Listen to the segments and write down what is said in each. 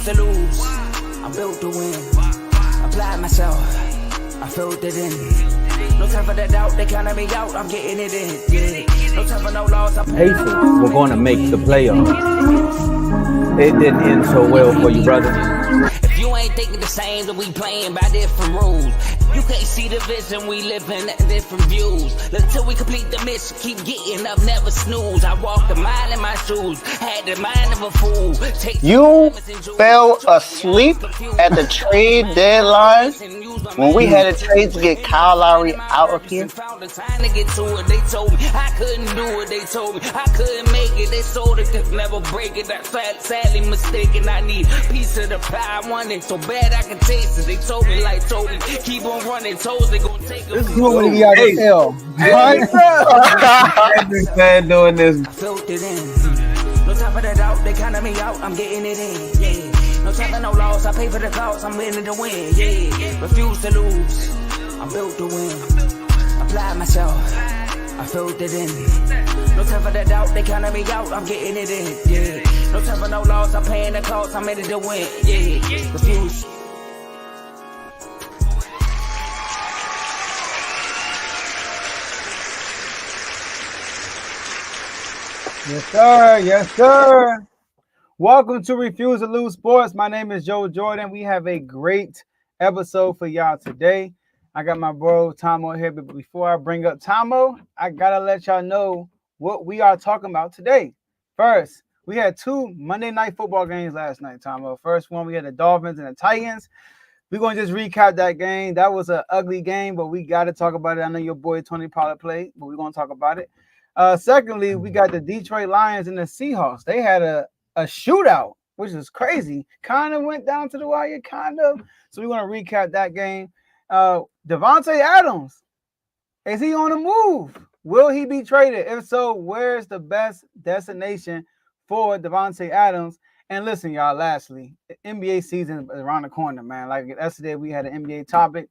refuse to lose. I'm built to win. Apply myself. I filled it in. No time for that doubt. They counted me out. I'm getting it in. Yeah. No time for no loss. Pacers were going to make the playoffs. It didn't end so well for you, brother. If you ain't thinking the same, then we playing by different rules. You can't see the vision, we living at different views. Until we complete the mission, keep getting up, never snooze. I walked a mile in my shoes, had the mind of a fool. You fell asleep at the trade deadline when we had a trade to get Kyle Lowry out of here. They told me I couldn't do it. They told me I couldn't make it. They sold it, could never break it. I sadly mistaken. I need a piece of the pie. I want it so bad I can taste it. They told me, keep on running. Toes they gonna take it. This is what we got to tell. I've been doing this. I filled it in. No time for that doubt. They counted me out. I'm getting it in. Yeah. No time for no loss. I pay for the cost. I'm winning to win. Yeah. Refuse to lose. I'm built to win. Apply myself. I filled it in. No time for that doubt. They counted me out. I'm getting it in. Yeah. No time for no loss. I'm paying the cost. I'm in it to win. Yeah. Refuse. Yes, sir. Yes, sir. Welcome to Refuse to Lose Sports. My name is Joe Jordan. We have a great episode for y'all today. I got my bro Tomo here, but before I bring up Tomo, I gotta let y'all know what we are talking about today. First, we had 2 Monday Night Football games last night, Tomo. First one, we had the Dolphins and the Titans. We're going to just recap that game. That was an ugly game, but we got to talk about it. I know your boy Tony Pollard played, but we're going to talk about it. Secondly, we got the Detroit Lions and the Seahawks. They had a shootout, which is crazy. Kind of went down to the wire, kind of. So we're going to recap that game. Davante Adams, is he on the move? Will he be traded? If so, where's the best destination for Davante Adams? And listen, y'all, lastly, the NBA season is around the corner, man. Like yesterday, we had an NBA topic.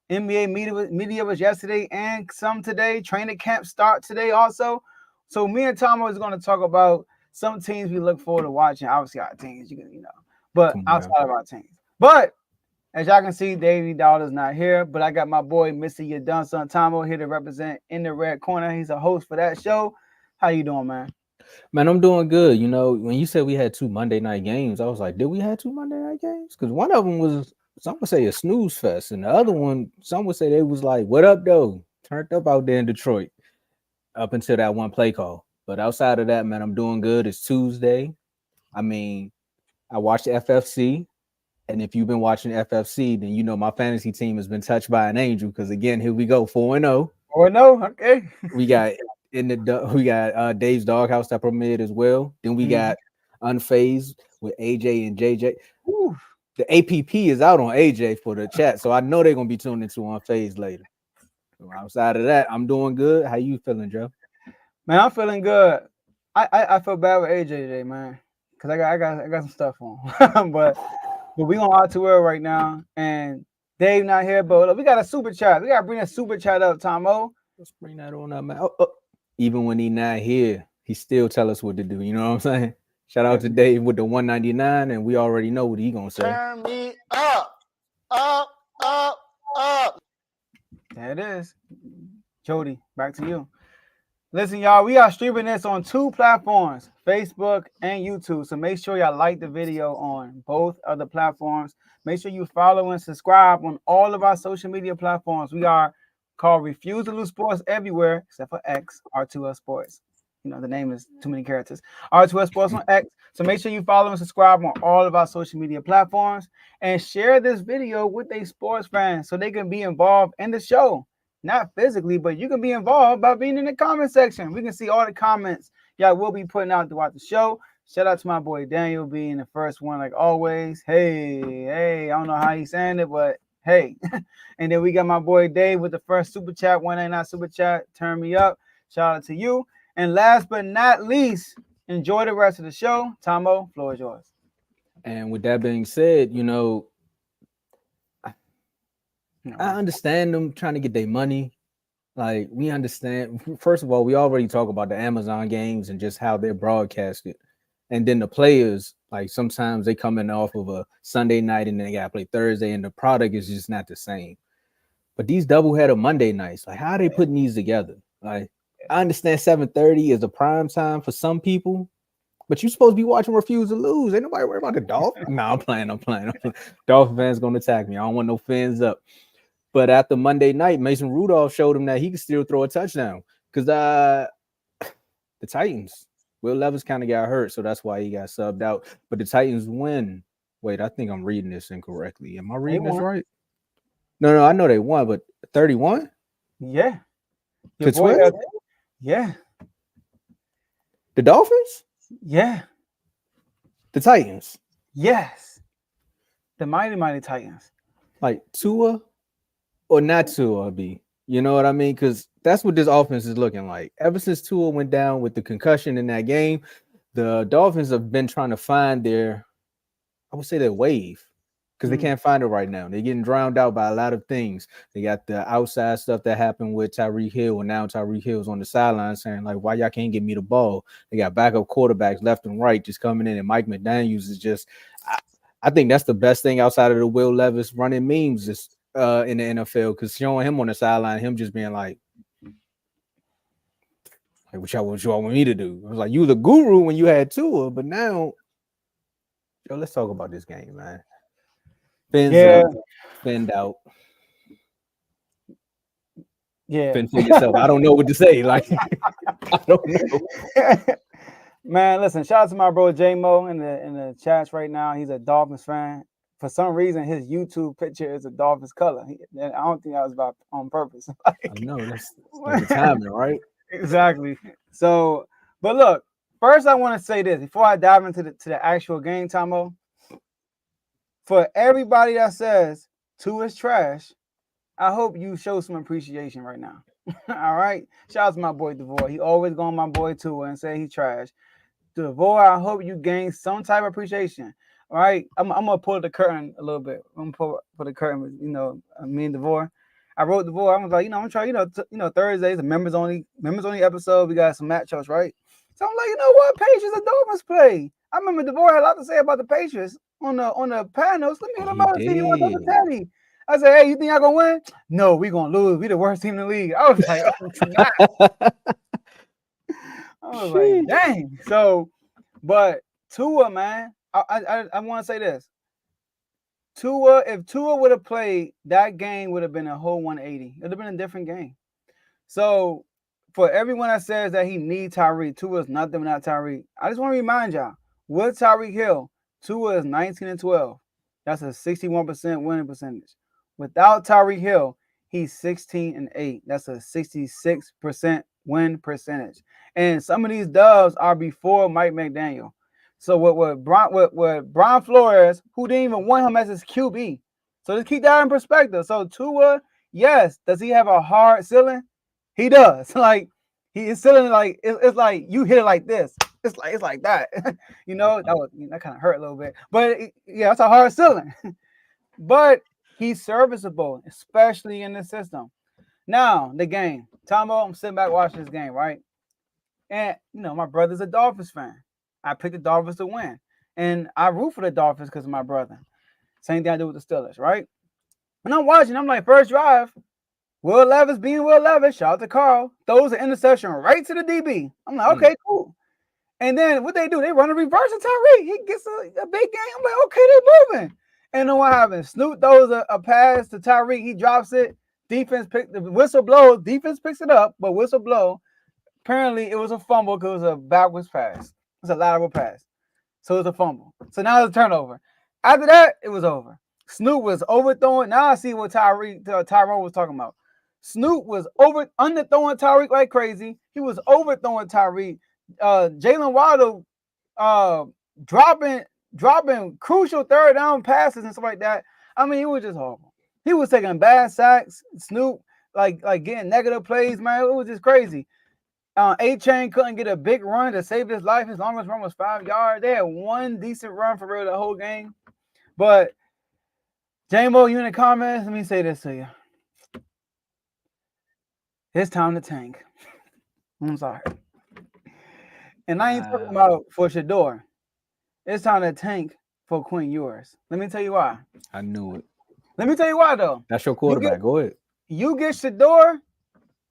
NBA media was yesterday and some today. Training camp start today also. So me and Tomo is going to talk about some teams we look forward to watching. Obviously, our teams, but outside of our teams. But as y'all can see, Davey Dollar's not here, but I got my boy, Mr. You Done Son Tomo, here to represent in the red corner. He's a host for that show. How you doing, man? Man, I'm doing good. You know, when you said we had 2 Monday night games, I was like, did we have 2 Monday night games? Because one of them was, some would say a snooze fest, and the other one, some would say they was like, what up, though? Turned up out there in Detroit up until that one play call. But outside of that, man, I'm doing good. It's Tuesday. I mean, I watched FFC. And if you've been watching FFC, then you know my fantasy team has been touched by an angel. Because again, here we go, 4-0. 4-0, okay. We got Dave's Doghouse that premiered as well. Then we got Unfazed with AJ and JJ. Whew. The APP is out on AJ for the chat, so I know they're gonna be tuned into Unfazed later. So outside of that, I'm doing good. How you feeling, Joe? Man, I'm feeling good. I feel bad with AJ today, man, because I got some stuff on, but we on R2L right now, and Dave not here, but look, we got a super chat. We gotta bring a super chat up, Tomo. Let's bring that on up, man. Even when he not here, he still tell us what to do. You know what I'm saying? Shout out to Dave with the 199, and we already know what he gonna say. Turn me up, up, up, up. There it is. Jody, back to you. Listen, y'all, we are streaming this on 2 platforms, Facebook and YouTube. So make sure y'all like the video on both of the platforms. Make sure you follow and subscribe on all of our social media platforms. We are called Refuse to Lose Sports everywhere, except for X, R2L Sports. You know, the name is too many characters. R2L Sports on X. So make sure you follow and subscribe on all of our social media platforms. And share this video with a sports fan so they can be involved in the show. Not physically, but you can be involved by being in the comment section. We can see all the comments y'all will be putting out throughout the show. Shout out to my boy Daniel being the first one, like always. Hey, I don't know how he's saying it, but hey. And then we got my boy Dave with the first super chat, 199 super chat. Turn me up. Shout out to you. And last but not least, enjoy the rest of the show. Tomo, floor is yours. And with that being said, you know, I understand them trying to get their money. Like, we understand. First of all, we already talk about the Amazon games and just how they're broadcasted. And then the players, like sometimes they come in off of a Sunday night and then they gotta play Thursday, and the product is just not the same. But these doubleheader Monday nights, like how are they putting these together? Like I understand 7:30 is a prime time for some people, but you're supposed to be watching Refuse to Lose. Ain't nobody worried about the Dolphins. No, I'm playing. Dolphin fans gonna attack me. I don't want no fans up. But after Monday night, Mason Rudolph showed him that he could still throw a touchdown. Because the Titans, Will Levis kind of got hurt, so that's why he got subbed out. But the Titans win. Wait, I think I'm reading this incorrectly. Am I reading this right? No, I know they won, but 31? Yeah. To 12? Yeah. The Dolphins? Yeah. The Titans? Yes. The mighty Titans. Like Tua or not Tua, B. You know what I mean? Because that's what this offense is looking like. Ever since Tua went down with the concussion in that game, the Dolphins have been trying to find their wave, because they can't find it right now. They're getting drowned out by a lot of things. They got the outside stuff that happened with Tyreek Hill, and now Tyreek Hill's on the sideline saying, like, why y'all can't give me the ball? They got backup quarterbacks left and right just coming in, and Mike McDaniels is just I think that's the best thing outside of the Will Levis running memes just in the NFL, because showing him on the sideline, him just being like what y'all want me to do? I was like, you the guru when you had Tua, but now, yo, let's talk about this game, man. Fins up, finned out. Yeah. Fend for yourself. I don't know what to say. Like, I don't know. Man, listen, shout out to my bro J-Mo in the chats right now. He's a Dolphins fan. For some reason, his YouTube picture is a Dolphins color. I don't think that was about on purpose. I know, that's the timing, right? Exactly. So, but look, first I want to say this before I dive into the actual game, Tomo. For everybody that says Tua is trash, I hope you show some appreciation right now. All right. Shout out to my boy DeVore. He always going my boy Tua and say he's trash. DeVore, I hope you gain some type of appreciation. All right. I'm gonna pull the curtain a little bit. I'm gonna pull the curtain with, me and DeVore. I wrote DeVore. I was like, I'm gonna try, Thursdays, a members only episode. We got some matchups, right? So I'm like, you know what? Patriots and Dolphins play. I remember DeVore had a lot to say about the Patriots on the panels. Let me hit him out and see you want to Teddy. I said, hey, you think y'all gonna win? No, we gonna lose. We the worst team in the league. I was like, like, dang. So, but Tua, man, I want to say this. If Tua would have played, that game would have been a whole 180. It would have been a different game. So, for everyone that says that he needs Tyreek, Tua is nothing without Tyreek. I just want to remind y'all, with Tyreek Hill, Tua is 19-12. That's a 61% winning percentage. Without Tyreek Hill, he's 16-8. That's a 66% win percentage. And some of these dubs are before Mike McDaniel. So with Brian Flores, who didn't even want him as his QB. So let's keep that in perspective. So Tua, yes, does he have a hard ceiling? He does. Like his ceiling, like it's like you hit it like this. It's like that. That kind of hurt a little bit. But it's a hard ceiling. But he's serviceable, especially in the system. Now, the game. Tomo, I'm sitting back watching this game, right? And, my brother's a Dolphins fan. I picked the Dolphins to win. And I root for the Dolphins because of my brother. Same thing I do with the Steelers, right? And I'm watching. I'm like, first drive, Will Levis being Will Levis, shout out to Carl, throws an interception right to the DB. I'm like, okay, cool. And then what they do, they run a reverse to Tyreek. He gets a big game. I'm like, okay, they're moving. And then what happens? Snoop throws a pass to Tyreek. He drops it. Defense the whistle blows. Defense picks it up, but whistle blow. Apparently, it was a fumble because it was a backwards pass. It's a lateral pass. So it's a fumble. So now it's a turnover. After that, it was over. Snoop was overthrowing. Now I see what Tyrone was talking about. Snoop was underthrowing Tyreek like crazy. He was overthrowing Tyreek. Jalen Waddle dropping crucial third down passes and stuff like that. I mean, it was just horrible. He was taking bad sacks. Snoop like getting negative plays, man. It was just crazy. A-Chain couldn't get a big run to save his life. His longest run was 5 yards. They had one decent run for real the whole game. But J-Mo, you in the comments, let me say this to you. It's time to tank. I'm sorry. And I ain't talking about for Shador. it's time to tank for Quinn Ewers. Let me tell you why. I knew it. Let me tell you why, though. That's your quarterback. Go ahead. You get Shador,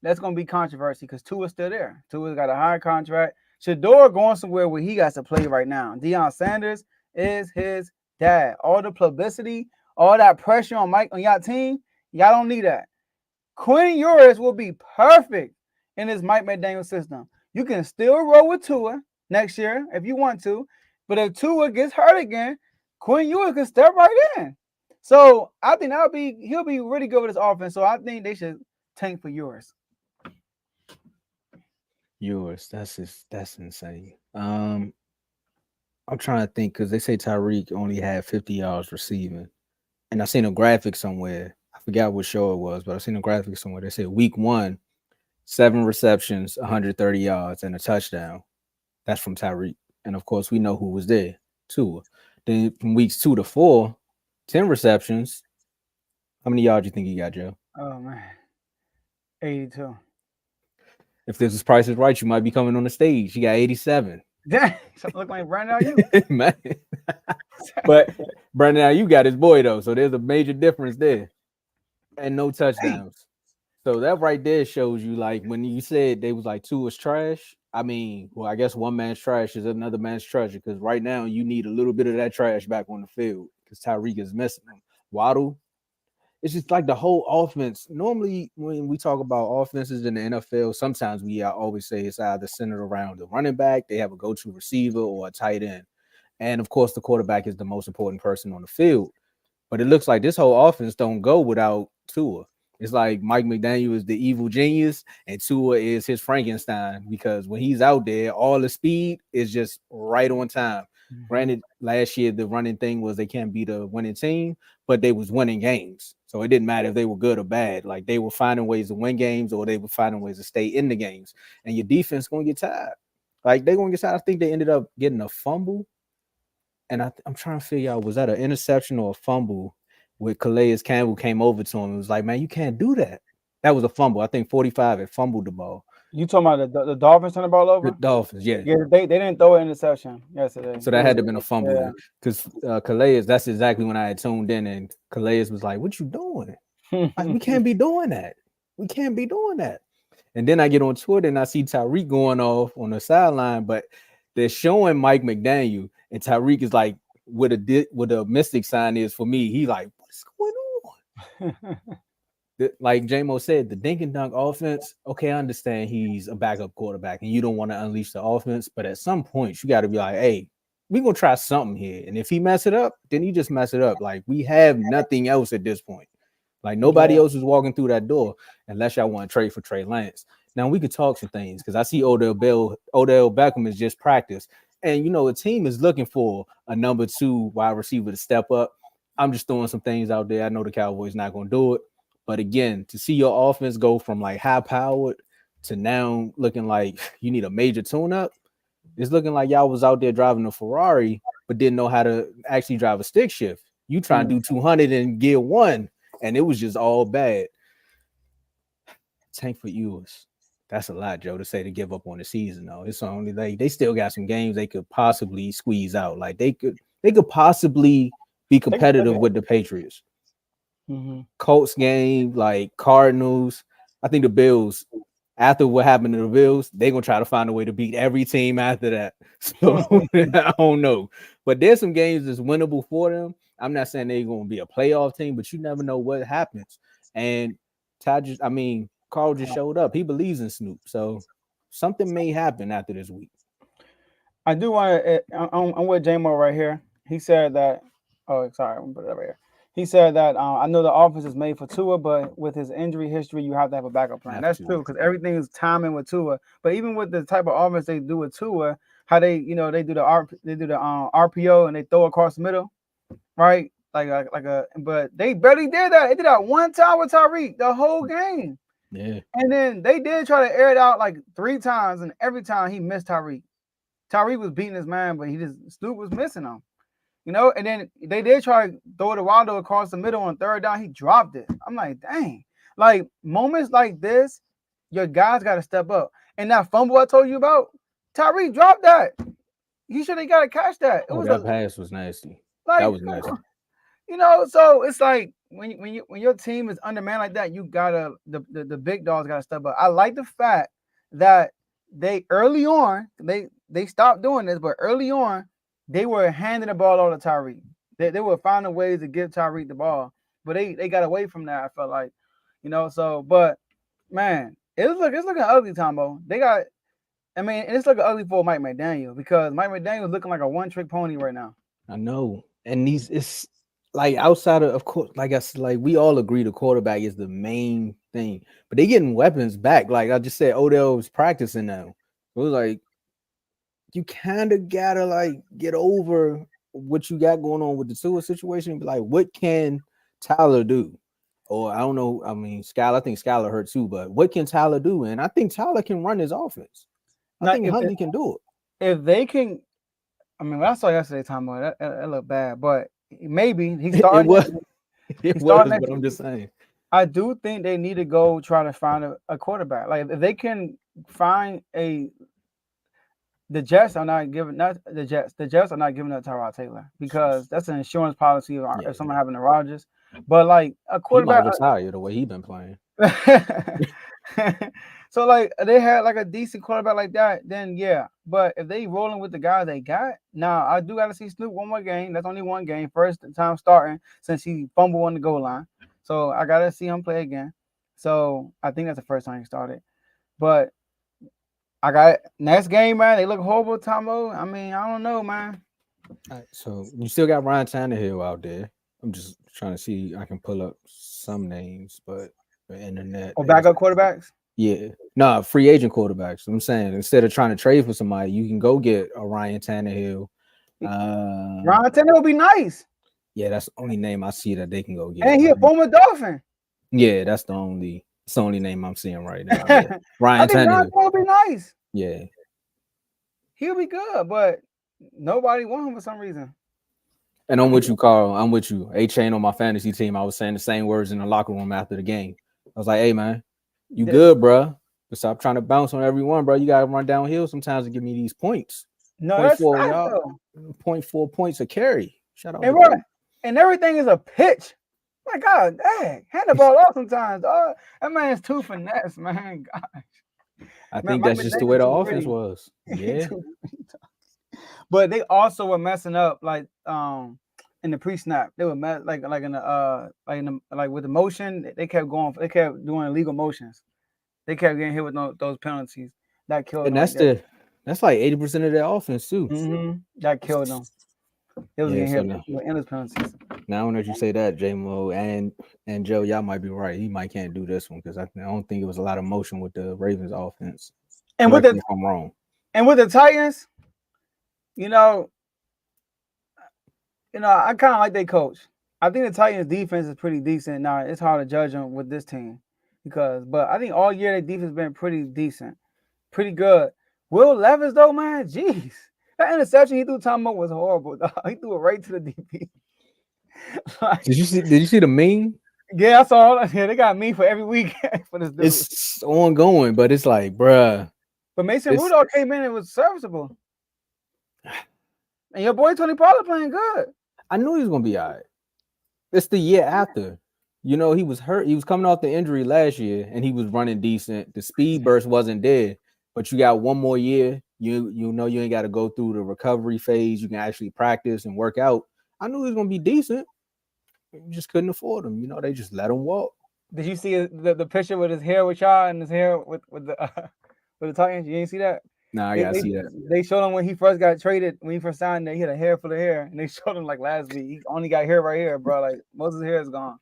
that's going to be controversy because Tua's still there. Tua's got a higher contract. Shador going somewhere where he got to play right now. Deion Sanders is his dad. All the publicity, all that pressure on y'all team, y'all don't need that. Quinn Ewers will be perfect in this Mike McDaniel system. You can still roll with Tua next year if you want to, but if Tua gets hurt again, Quinn Ewers can step right in. So I think he'll be really good with his offense. So I think they should tank for Ewers. Yours. That's insane. I'm trying to think because they say Tyreek only had 50 yards receiving, and I seen a graphic somewhere. I forgot what show it was, but I seen a graphic somewhere. They said week 1, 7 receptions, 130 yards, and a touchdown. That's from Tyreek, and of course we know who was there. Tua. Then from weeks 2 to 4, 10 receptions. How many yards do you think he got, Joe? Oh man, 82. If this is Price is Right, you might be coming on the stage. He got 87. Dang, something look like Brandon Ayuk. Man. But Brandon Ayuk got his boy though, so there's a major difference there, and no touchdowns. So that right there shows you, like, when you said they was like Tua's trash. I mean, well, I guess one man's trash is another man's treasure because right now you need a little bit of that trash back on the field because Tyreek is missing him. Waddle. It's just like the whole offense. Normally, when we talk about offenses in the NFL, sometimes we always say it's either centered around the running back, they have a go-to receiver, or a tight end. And, of course, the quarterback is the most important person on the field. But it looks like this whole offense don't go without Tua. It's like Mike McDaniel is the evil genius, and Tua is his Frankenstein because when he's out there, all the speed is just right on time. Mm-hmm. Granted, last year the running thing was they can't beat a winning team, but they was winning games. So it didn't matter if they were good or bad. Like, they were finding ways to win games or they were finding ways to stay in the games. And your defense going to get tired. Like, they're going to get tired. I think they ended up getting a fumble. And I'm trying to figure out, was that an interception or a fumble where Calais Campbell came over to him? It was like, man, you can't do that. That was a fumble. I think 45 had fumbled the ball. You talking about the Dolphins turning the ball over? The Dolphins, yeah. Yeah, they didn't throw an interception yesterday. So that had to have been a fumble because Calais, that's exactly when I had tuned in, and Calais was like, what you doing? Like, we can't be doing that. We can't be doing that. And then I get on Twitter and I see Tyreek going off on the sideline, but they're showing Mike McDaniel, and Tyreek is like, what a mystic sign is for me. He like, what's going on? Like J-Mo said, the dink and dunk offense, okay, I understand he's a backup quarterback and you don't want to unleash the offense, but at some point you got to be like, hey, we're going to try something here. And if he mess it up, then he just mess it up. Like, we have nothing else at this point. Like, nobody else is walking through that door unless y'all want to trade for Trey Lance. Now, we could talk some things because I see Odell Beckham is just practice. And, you know, a team is looking for a number 2 wide receiver to step up. I'm just throwing some things out there. I know the Cowboys not going to do it. But again, to see your offense go from like high powered to now looking like you need a major tune-up, it's looking like y'all was out there driving a Ferrari, but didn't know how to actually drive a stick shift. You try and do 200 in gear 1, and it was just all bad. Tank for Ewers. That's a lot, Joe, to say to give up on the season, though. It's only they still got some games they could possibly squeeze out. Like, they could possibly be competitive with the Patriots. Mm-hmm. Colts game, like Cardinals. I think the Bills, after what happened to the Bills, they're going to try to find a way to beat every team after that. So I don't know. But there's some games that's winnable for them. I'm not saying they're going to be a playoff team, but you never know what happens. And Carl just showed up. He believes in Snoop. So something may happen after this week. I do want to, I'm with J-Mo right here. He said that, I'm going to put it over here. He said that I know the offense is made for Tua, but with his injury history, you have to have a backup plan. That's true because everything is timing with Tua. But even with the type of offense they do with Tua, how they do the RPO and they throw across the middle, right? But they barely did that. They did that one time with Tyreek the whole game. Yeah. And then they did try to air it out like 3 times, and every time he missed Tyreek. Tyreek was beating his man, but Snoop was missing him. You know, and then they did try to throw the Waldo across the middle on 3rd down. He dropped it. I'm like, dang. Like, moments like this, your guys got to step up. And that fumble I told you about, Tyreek dropped that. He should have got to catch that. It Oh, was that pass was nasty. like, That was come nasty. on. You know, so it's like when your team is undermanned like that, you gotta the big dogs gotta step up. I like the fact that they early on they stopped doing this, but early on they were handing the ball all to Tyreek. They were finding ways to give Tyreek the ball, but they got away from that. I felt like, you know. So, but man, it's looking ugly, Tomo. And it's looking ugly for Mike McDaniel because Mike McDaniel is looking like a one-trick pony right now. I know, and it's like outside of course, like I said, like we all agree the quarterback is the main thing, but they getting weapons back. Like I just said, Odell was practicing now. It was like you kind of gotta like get over what you got going on with the Tua situation. Be like, what can Tyler do? Or I don't know. I mean, I think Skylar hurt too, but what can Tyler do? And I think Tyler can run his offense. I think Huntley can do it. If they can, I mean, what I saw yesterday, Tom, that looked bad, but maybe he started. It was, but I'm just saying. I do think they need to go try to find a quarterback. Like if they can find the Jets are not giving the Jets are not giving up Tyrod Taylor because that's an insurance policy if someone having the Rodgers. But like a quarterback, he might retire the way he been playing. So like they had like a decent quarterback like that, then yeah. But if they rolling with the guys they got, now I do got to see Snoop one more game. That's only one game, first time starting since he fumbled on the goal line. So I gotta see him play again. So I think that's the first time he started. But I got next game, man. They look horrible, Tomo. I mean, I don't know, man. All right, so you still got Ryan Tannehill out there. I'm just trying to see. I can pull up some names, but the internet. Or backup quarterbacks. Yeah, no, free agent quarterbacks. I'm saying instead of trying to trade for somebody, you can go get a Ryan Tannehill. Ryan Tannehill would be nice. Yeah, that's the only name I see that they can go get. And he a former Dolphin. Yeah, that's the only name I'm seeing right now. Yeah. Ryan Tannehill would be nice. Yeah, he'll be good, but nobody want him for some reason. And I'm with you, Carl. I'm with you. A-Chain on my fantasy team. I was saying the same words in the locker room after the game. I was like, hey, man, you good, bro. But stop trying to bounce on everyone, bro. You got to run downhill sometimes to give me these points. No, that's not 0.4 points a carry. Shout out. And everything is a pitch. My God, dang. Hand the ball off sometimes. Dog. That man's too finesse, man. Gosh. I think that's just the way the offense was. Yeah. But they also were messing up like in the pre-snap. They were like with the motion, they kept doing illegal motions. They kept getting hit with those penalties. That killed them. And that's like 80% of their offense too. Mm-hmm. That killed them. It was getting hit with endless penalties. Now that you say that, J-Mo and Joe, y'all might be right. He might can't do this one because I don't think it was a lot of motion with the Ravens offense. And if I'm wrong. And with the Titans, you know, I kind of like their coach. I think the Titans' defense is pretty decent. Now it's hard to judge them with this team but I think all year their defense has been pretty decent, pretty good. Will Levis though, man, jeez, that interception he threw Tomo was horrible. Dog. He threw it right to the DP. Did you see the meme? Yeah, I saw. Yeah, they got me for every week for this dude. It's ongoing, but it's like, bruh. But Mason Rudolph came in and was serviceable. And your boy Tony Pollard playing good. I knew he was gonna be all right. It's the year after. You know, he was hurt. He was coming off the injury last year, and he was running decent. The speed burst wasn't there, but you got one more year. You know you ain't got to go through the recovery phase. You can actually practice and work out. I knew he was gonna be decent. You just couldn't afford him. You know, they just let him walk. Did you see the picture with his hair with y'all and his hair with the Titans? You didn't see that? No, I gotta see that. They showed him when he first got traded, when he first signed there, he had a hair full of hair, and they showed him like last week. He only got hair right here, bro. Like most of his hair is gone.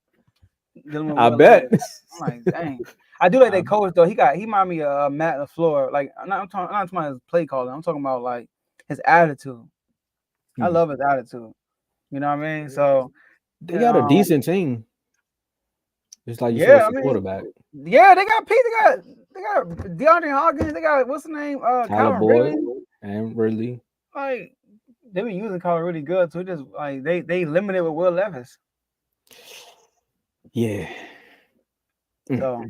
I bet. I'm like, dang. I do like that coach though. He reminded me of Matt LaFleur. Like I'm not talking about his play calling. I'm talking about like his attitude. I love his attitude. You know what I mean? So they got a decent team. It's like you said, quarterback. Yeah, they got Pete. They got DeAndre Hopkins. They got what's the name? Kyler Boyd and Ridley. Like they've been using Kyler really good. So just like they limited with Will Levis. Yeah. So,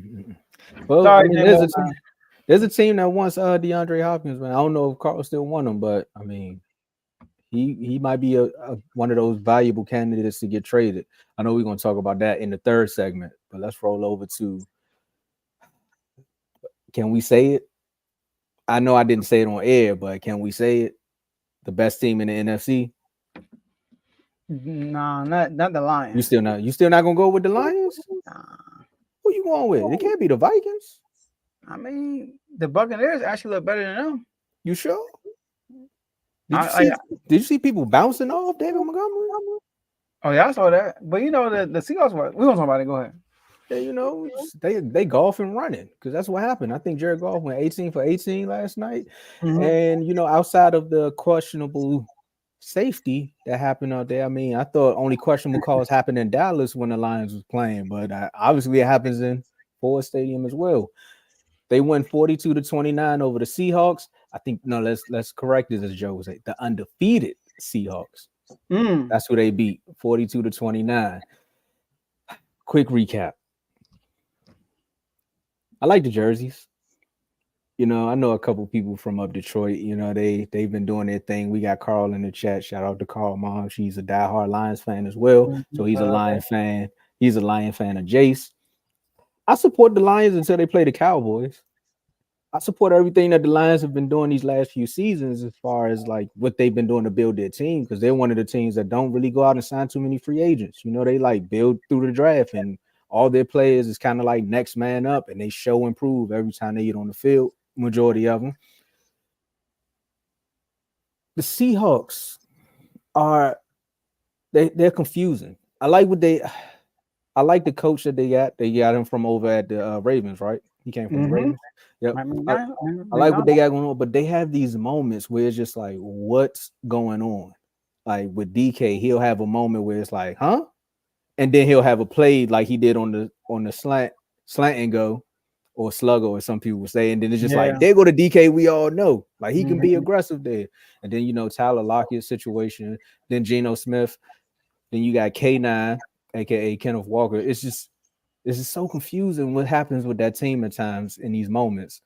well, sorry, there's a team that wants DeAndre Hopkins, man. I don't know if Carl still want him, but I mean, He might be a one of those valuable candidates to get traded. I know we're going to talk about that in the third segment, but let's roll over to. Can we say it? I know I didn't say it on air, but can we say it? The best team in the NFC. No, not the Lions. You still not gonna go with the Lions? Nah. Who you going with? It can't be the Vikings. I mean, the Buccaneers actually look better than them. You sure? Did you see people bouncing off David Montgomery? Oh yeah, I saw that. But you know the Seahawks were. We're gonna talk about it. Go ahead. Yeah, you know, they golf and running because that's what happened. I think Jared Goff went 18 for 18 last night. Mm-hmm. And you know, outside of the questionable safety that happened out there, I mean, I thought only questionable calls happened in Dallas when the Lions was playing, but obviously it happens in Ford Stadium as well. They won 42-29 over the Seahawks. I think let's correct this, as Joe was saying, the undefeated Seahawks. That's who they beat, 42-29. Quick recap. I like the jerseys. You know, I know a couple people from up Detroit. You know, they've been doing their thing. We got Carl in the chat. Shout out to Carl Mom. She's a diehard Lions fan as well. So he's a Lion fan. He's a Lion fan of Jace. I support the Lions until they play the Cowboys. I support everything that the Lions have been doing these last few seasons as far as like what they've been doing to build their team, because they're one of the teams that don't really go out and sign too many free agents. You know, they like build through the draft, and all their players is kind of like next man up, and they show and prove every time they get on the field, majority of them. The Seahawks they're confusing. I like the coach that they got. They got him from over at the Ravens, right? He came from the Ravens. Yep. I like what they got going on, but they have these moments where it's just like, what's going on? Like with DK, he'll have a moment where it's like, huh? And then he'll have a play like he did on the slant and go, or slugger, or some people would say. And then it's just like, there go to DK, we all know. Like he can be aggressive there. And then, you know, Tyler Lockett's situation, then Geno Smith, then you got K9, aka Kenneth Walker. It's just so confusing what happens with that team at times in these moments.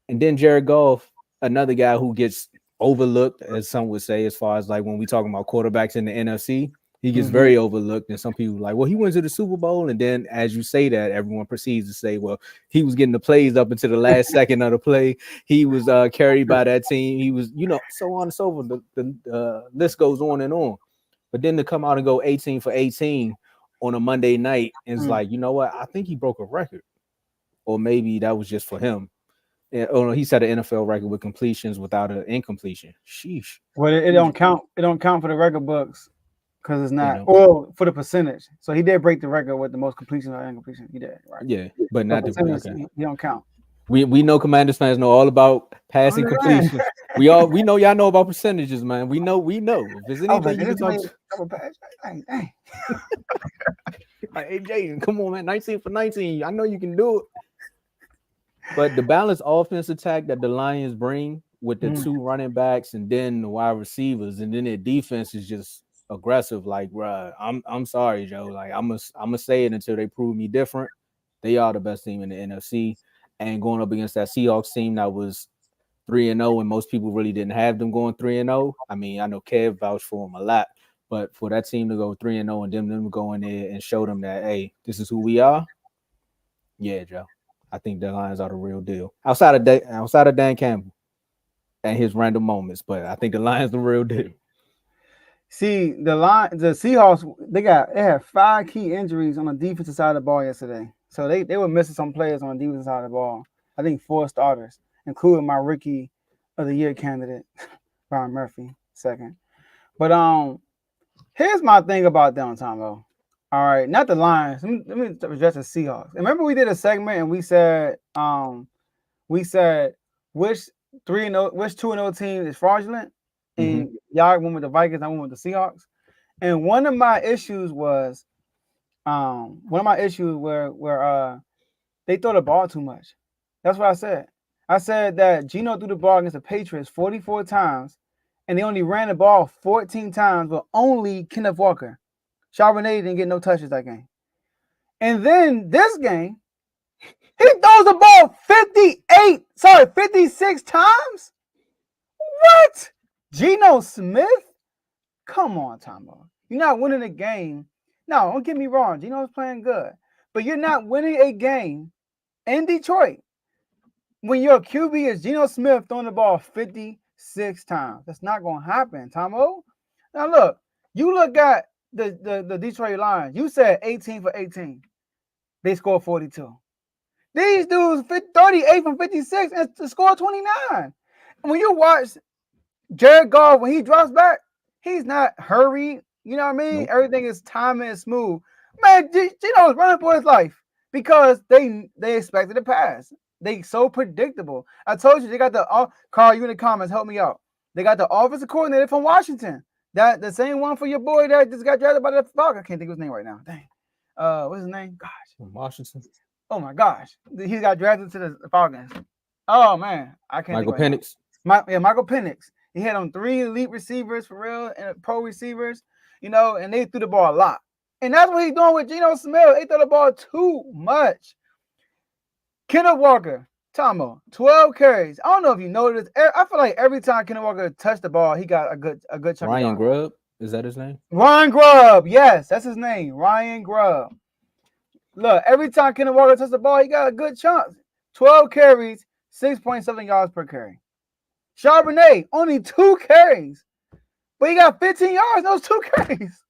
And then Jared Goff, another guy who gets overlooked, as some would say, as far as like when we talking about quarterbacks in the NFC, he gets very overlooked. And some people like, well, he went to the Super Bowl. And then as you say that, everyone proceeds to say, well, he was getting the plays up until the last second of the play. He was carried by that team. He was, you know, so on and so forth. The list goes on and on. But then to come out and go 18 for 18 on a Monday night, and it's like, you know what? I think he broke a record. Or maybe that was just for him. Oh no, he set an NFL record with completions without an incompletion. Sheesh. Well, it don't count. It don't count for the record books because it's not. Or for the percentage. So he did break the record with the most completion or incompletion. He did, right? Yeah, but not the percentage. He don't count. We know Commanders fans know all about passing completion. We know y'all know about percentages, man. We know. If there's anything you can talk to. Like, hey Jason, come on, man. 19 for 19. I know you can do it. But the balanced offense attack that the Lions bring with the two running backs and then the wide receivers, and then their defense is just aggressive. Like, bro, I'm sorry, Joe. Like, I'm gonna say it until they prove me different. They are the best team in the NFC, and going up against that Seahawks team that was 3-0, and most people really didn't have them going 3-0. I mean, I know Kev vouched for them a lot, but for that team to go 3-0 and them go in there and show them that, hey, this is who we are. Yeah, Joe. I think the Lions are the real deal. Outside of Dan Campbell and his random moments, but I think the Lions the real deal. See, the Seahawks, they had 5 key injuries on the defensive side of the ball yesterday. So they were missing some players on the defensive side of the ball. I think 4 starters, including my rookie of the year candidate, Byron Murphy, second. But here's my thing about them, Tomo. All right, not the Lions. Let me address the Seahawks. Remember we did a segment and we said which 2-0 team is fraudulent, and y'all went with the Vikings, I went with the Seahawks. And one of my issues was where they throw the ball too much. That's what I said. I said that Geno threw the ball against the Patriots 44 times, and they only ran the ball 14 times, but only Kenneth Walker. Charbonnet didn't get no touches that game. And then this game, he throws the ball 56 times? What? Geno Smith Come on, Tomo. You're not winning a game. No, don't get me wrong. Geno's playing good. But you're not winning a game in Detroit when your QB is Geno Smith throwing the ball 56 times. That's not going to happen, Tomo. Now, look, you look at the Detroit Lions. You said 18 for 18. They scored 42. These dudes 38 from 56 and to score 29. And when you watch Jared Goff, when he drops back, he's not hurried. You know what I mean? Nope. Everything is timing and smooth. Man, Geno was running for his life because they expected to pass. They so predictable. I told you they got the Carl. You in the comments, help me out. They got the offensive coordinator from Washington. That the same one for your boy that just got drafted by the Falcons. I can't think of his name right now. Dang. What's his name? Gosh. Washington. Oh my gosh. He got drafted to the Falcons. Oh man, I can't. Michael Penix. Michael Penix. He had on 3 elite receivers for real and pro receivers, and they threw the ball a lot. And that's what he's doing with Geno Smith. They threw the ball too much. Kenneth Walker, Tomo, 12 carries. I don't know if you noticed. I feel like every time Kenneth Walker touched the ball, he got a good chunk. Ryan Grubb, is that his name? Ryan Grubb, yes, that's his name. Ryan Grubb. Look, every time Kenneth Walker touched the ball, he got a good chunk. 12 carries, 6.7 yards per carry. Charbonnet, only 2 carries, but he got 15 yards in those 2 carries.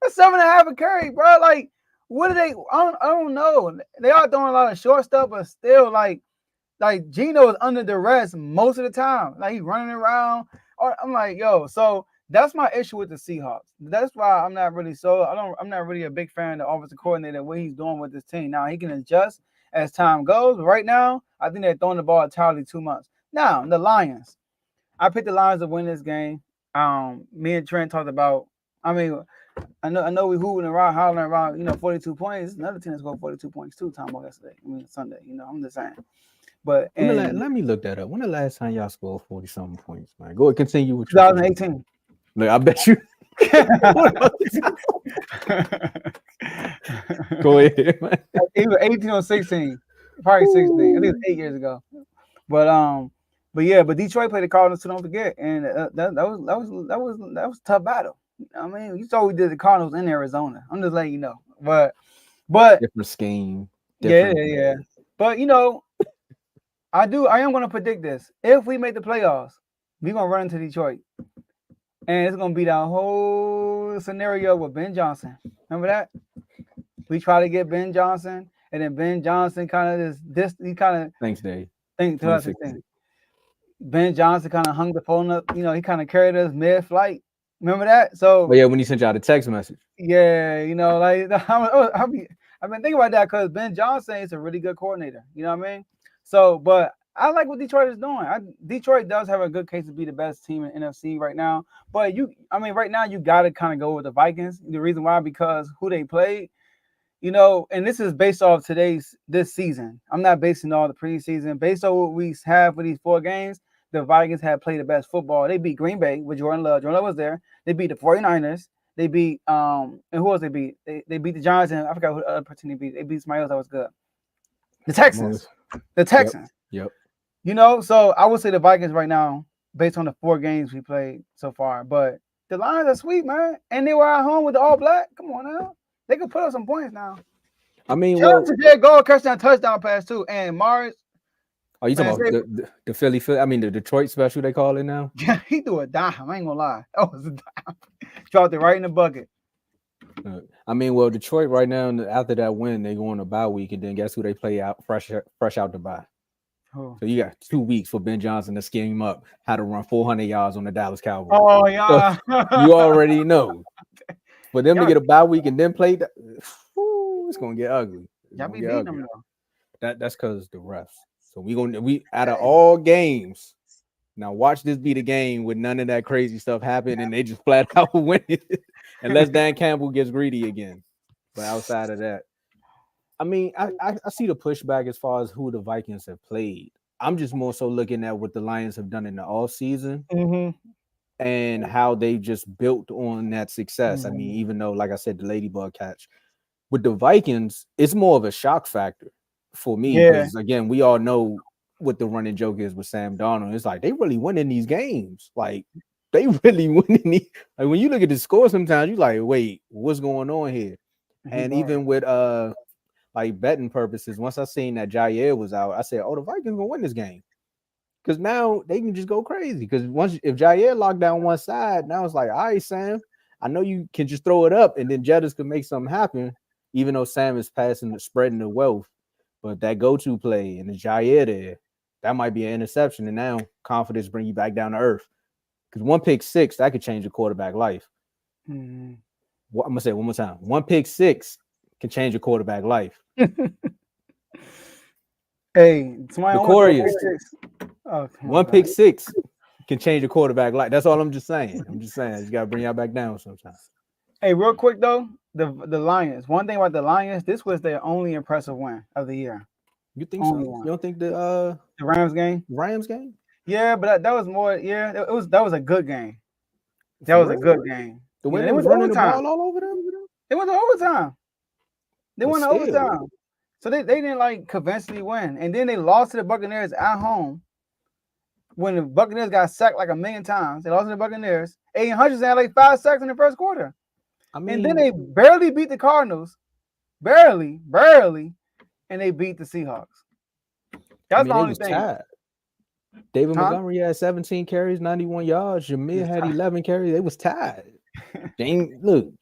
That's 7.5 a carry, bro. Like, what are they? I don't know. They are throwing a lot of short stuff, but still, like Geno is under duress most of the time. Like, he's running around. I'm like, yo. So that's my issue with the Seahawks. That's why I'm not really I'm not really a big fan of the offensive coordinator, what he's doing with this team. Now he can adjust as time goes. But right now, I think they're throwing the ball entirely too much. Now the Lions. I picked the Lions to win this game. Me and Trent talked about. I mean, I know we hooping around, hollering around. 42 points. Another team that scored 42 points too. Time yesterday. Sunday. I'm just saying. But let me look that up. When the last time y'all scored 40-something points, man? Go ahead, continue with 2018. Look, I bet you. Go ahead, man. It was 18 or 16, probably 16. I think it was 8 years ago. But Detroit played the Cardinals, so don't forget, and that was a tough battle. I mean, you saw we did the Cardinals in Arizona. I'm just letting you know, but different scheme. Yeah. But I am going to predict this. If we make the playoffs, we're going to run into Detroit. And it's going to be that whole scenario with Ben Johnson. Remember that? We try to get Ben Johnson, and then Ben Johnson kind of Thanks, Dave. Ben Johnson kind of hung the phone up. He kind of carried us mid-flight. Remember that? So, but yeah, when he sent y'all the text message. Yeah, like I've been thinking about that because Ben Johnson is a really good coordinator. You know what I mean? So, but I like what Detroit is doing. Detroit does have a good case to be the best team in NFC right now. But right now you got to kind of go with the Vikings. The reason why, because who they played, and this is based off this season. I'm not basing all the preseason. Based on what we have for these 4 games, the Vikings have played the best football. They beat Green Bay with Jordan Love. Jordan Love was there. They beat the 49ers. They beat and who else they beat? They beat the Giants, and I forgot who the other person they beat. They beat somebody else that was good. The Texans. Yep. So I would say the Vikings right now, based on the 4 games we played so far. But the Lions are sweet, man. And they were at home with the all black. Come on now. They can put up some points now. I mean, shout out to Jared Goff catching that touchdown pass too. And Mars. Are you talking about the Philly? I mean, the Detroit special they call it now? Yeah, he threw a dime. I ain't gonna lie. That was a dime. Dropped it right in the bucket. I mean, well, Detroit right now, after that win, they go on a bye week, and then guess who they play out fresh out the bye? Oh. So you got 2 weeks for Ben Johnson to scheme up how to run 400 yards on the Dallas Cowboys. Oh, yeah. So you already know. For them to get a bye week and then play, it's gonna get ugly. Y'all be beating them though. That's because the refs. So we out of all games. Now watch this be the game with none of that crazy stuff happen, and they just flat out win it, unless Dan Campbell gets greedy again. But outside of that, I mean, I see the pushback as far as who the Vikings have played. I'm just more so looking at what the Lions have done in the offseason and how they just built on that success. I mean, even though, like I said, the Ladybug catch with the Vikings, it's more of a shock factor for me because again, we all know what the running joke is with Sam Darnold. It's like they really winning these games. Like they really winning. Like when you look at the score, sometimes you like, wait, what's going on here? And even with like betting purposes, once I seen that Jair was out, I said, oh, the Vikings gonna win this game. Because now they can just go crazy. Because once if Jair locked down one side, now it's like, all right, Sam, I know you can just throw it up and then Jettas could make something happen, even though Sam is passing, spreading the wealth. But that go-to play and the Jair there, that might be an interception. And now confidence bring you back down to earth. Because one pick six, that could change a quarterback life. Mm-hmm. I'm going to say it one more time. One pick six can change a quarterback life. Hey, Victorious. One pick six can change a quarterback life. That's all I'm just saying. You got to bring y'all back down sometimes. Hey, real quick, though, the Lions. One thing about the Lions, this was their only impressive win of the year. You think so? You don't think the Rams game? Rams game? Yeah, but that was more. Yeah, that was a good game. That was a good game. The way they was running the ball all over them. It went to overtime. They went to overtime. So they didn't like convincingly win. And then they lost to the Buccaneers at home. When the Buccaneers got sacked like a million times, they lost to the Buccaneers. Aiden Hutchinson had like 5 sacks in the first quarter. And then they barely beat the Cardinals. Barely. And they beat the Seahawks. That's the only thing. Tied. David Montgomery had 17 carries, 91 yards. Jameer had 11 carries. They was tied. Jameson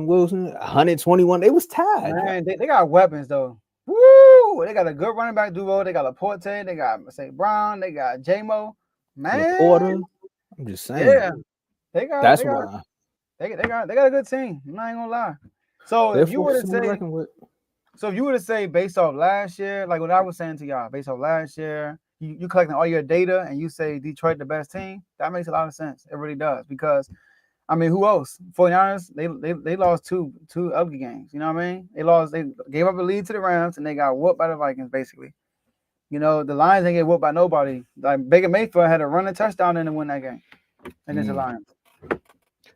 Wilson, 121. They was tied. Man, they got weapons though. Woo! They got a good running back duo. They got Laporte. They got Brown. They got J-Mo. Man, Laporta. I'm just saying. Yeah, they got a good team. I'm not even gonna lie. So if you were to say based off last year, like what I was saying to y'all, based off last year, you collecting all your data and you say Detroit the best team, that makes a lot of sense. It really does because, I mean, who else? 49ers, they lost two ugly games. You know what I mean? They gave up a lead to the Rams and they got whooped by the Vikings, basically. You know, the Lions didn't get whooped by nobody. Like Baker Mayfield had to run a touchdown in to win that game against the Lions.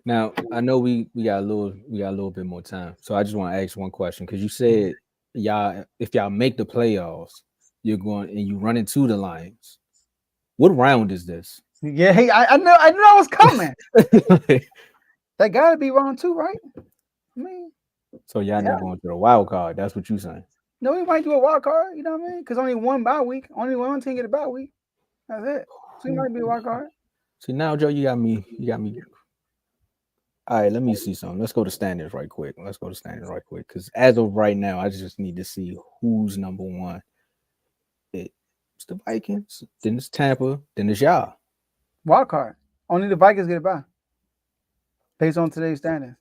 Now I know we got a little bit more time, so I just want to ask one question because you said if y'all make the playoffs, you're going and you run into the Lions. What round is this? Yeah, hey, I knew I was coming. That gotta be round 2, right? I mean, so y'all not going to the wild card. That's what you saying. No, we might do a wild card, you know what I mean? Because only one bye week. Only one team get a bye week. That's it. So it might be a wild card. See now, Joe, you got me. All right, let me see something. Let's go to standings right quick. Because as of right now, I just need to see who's number one. It's the Vikings, then it's Tampa, then it's y'all. Wild card. Only the Vikings get a bye. Based on today's standings.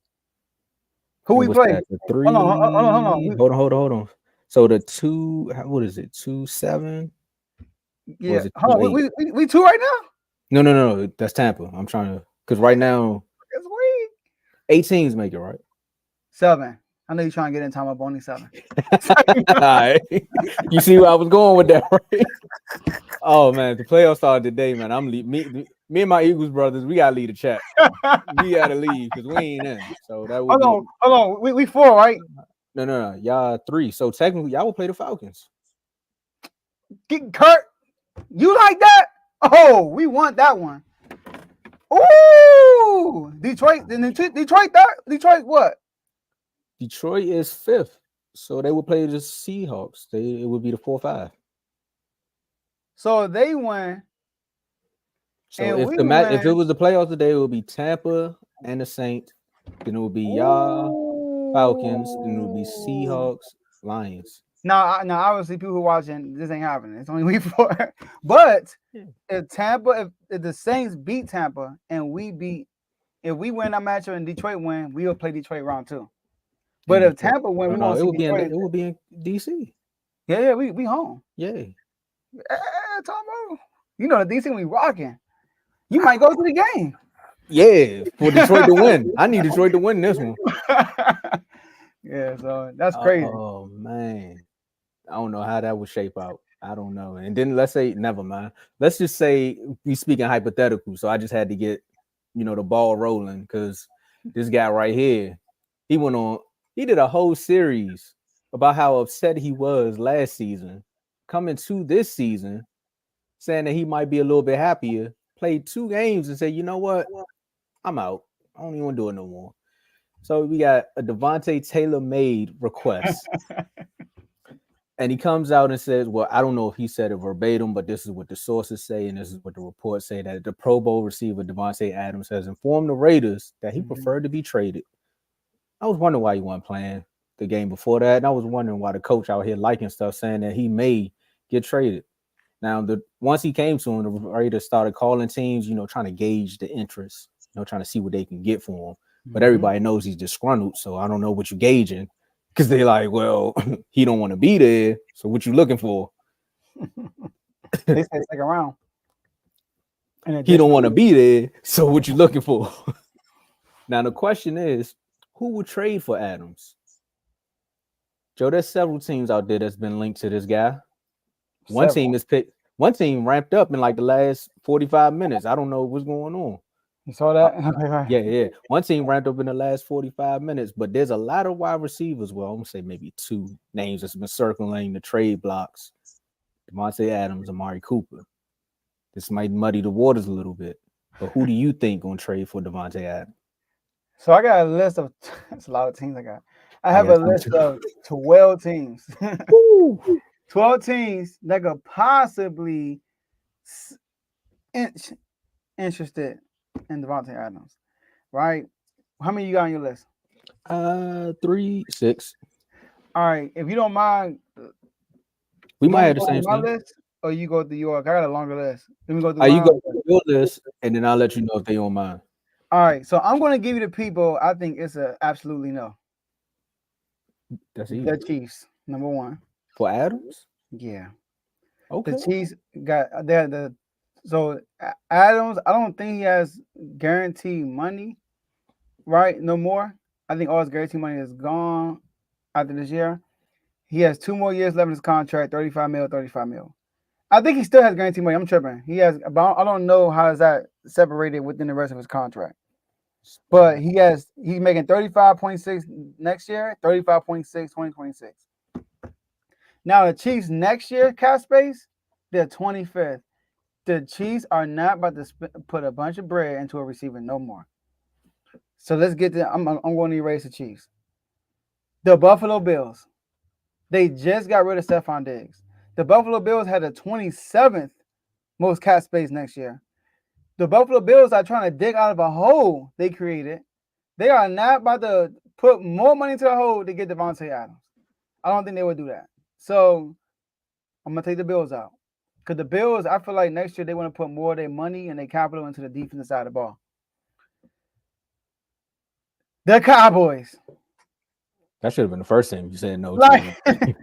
Who we play? Hold on. So the 2, what is it? 2-7? Yeah. Hold on. We 2 right now? No. That's Tampa. I'm trying to, because right now, it's weak. 8 teams make it, right? 7. I know you're trying to get in time up only 7. All right. You see where I was going with that, right? Oh man, the playoffs started today, man. Me and my Eagles brothers, we gotta leave the chat. We gotta leave because we ain't in. So that would hold on. We 4, right? No. Y'all 3. So technically, y'all will play the Falcons. Kurt, you like that? Oh, we want that one. Ooh, Detroit. Detroit what? Detroit is 5th, so they would play the Seahawks. It would be the 4-5. So they win. So if it was the playoffs today, it would be Tampa and the Saints. Then it would be y'all Falcons. Then it would be Seahawks, Lions. Now, obviously, people who are watching, this ain't happening. It's only week 4. But if the Saints beat Tampa and if we win that matchup and Detroit win, we will play Detroit round 2. But if Tampa win, we won't see Detroit. It would be in DC. Yeah, we home. Yeah. Tomo, you know the DC we rocking. You might go to the game. Yeah, for Detroit to win. I need Detroit to win this one. Yeah, so that's crazy. Oh man, I don't know how that would shape out. I don't know. And then let's say, never mind. Let's just say we speaking hypothetical. So I just had to get, the ball rolling because this guy right here, he did a whole series about how upset he was last season, coming to this season, saying that he might be a little bit happier played 2 games and said, you know what? I'm out. I don't even want to do it no more. So we got a Davante tailor-made request. And he comes out and says, well, I don't know if he said it verbatim, but this is what the sources say, and this is what the reports say, that the Pro Bowl receiver Davante Adams has informed the Raiders that he preferred to be traded. I was wondering why he wasn't playing the game before that, and I was wondering why the coach out here liking stuff, saying that he may get traded. Now, once he came to him, the Raiders started calling teams, trying to gauge the interest, trying to see what they can get for him. But everybody knows he's disgruntled, so I don't know what you're gauging. Because they're like, well, he don't want to be there. So what you looking for? They said second round. And he don't want to be there. So what you looking for? Now the question is, who would trade for Adams? Joe, there's several teams out there that's been linked to this guy. One team ramped up in like the last 45 minutes. I don't know what's going on. You saw that? Yeah. One team ramped up in the last 45 minutes, but there's a lot of wide receivers. Well, I'm gonna say maybe 2 names that's been circling the trade blocks: Davante Adams, Amari Cooper. This might muddy the waters a little bit, but who do you think gonna trade for Davante Adams? So I got a list of that's a lot of teams I got. I have a list of 12 teams. 12 teams that could possibly interested in Davante Adams, right? How many you got on your list? 3, 6. All right. If you don't mind, we might have the same my list, or you go through yours. I got a longer list. Let me go through. You go through your list, and then I'll let you know if they on mine. All right. So I'm going to give you the people. I think it's a absolutely no. That's easy. The Chiefs, number 1. For Adams? Yeah. Okay. The Chiefs got so Adams, I don't think he has guaranteed money, right? No more. I think all his guaranteed money is gone after this year. He has 2 more years left in his contract, 35 mil. I think he still has guaranteed money. I'm tripping. He has about, I don't know how is that separated within the rest of his contract. But he's making 35.6 next year, 35.6 2026. Now the Chiefs next year cap space, they're 25th. The Chiefs are not about to put a bunch of bread into a receiver no more. So let's get to. I'm going to erase the Chiefs. The Buffalo Bills. They just got rid of Stephon Diggs. The Buffalo Bills had the 27th most cap space next year. The Buffalo Bills are trying to dig out of a hole they created. They are not about to put more money into the hole to get Davante Adams. I don't think they would do that. So I'm going to take the Bills out. Because the Bills, I feel like next year they want to put more of their money and their capital into the defensive side of the ball. The Cowboys. That should have been the first thing you said no like, to.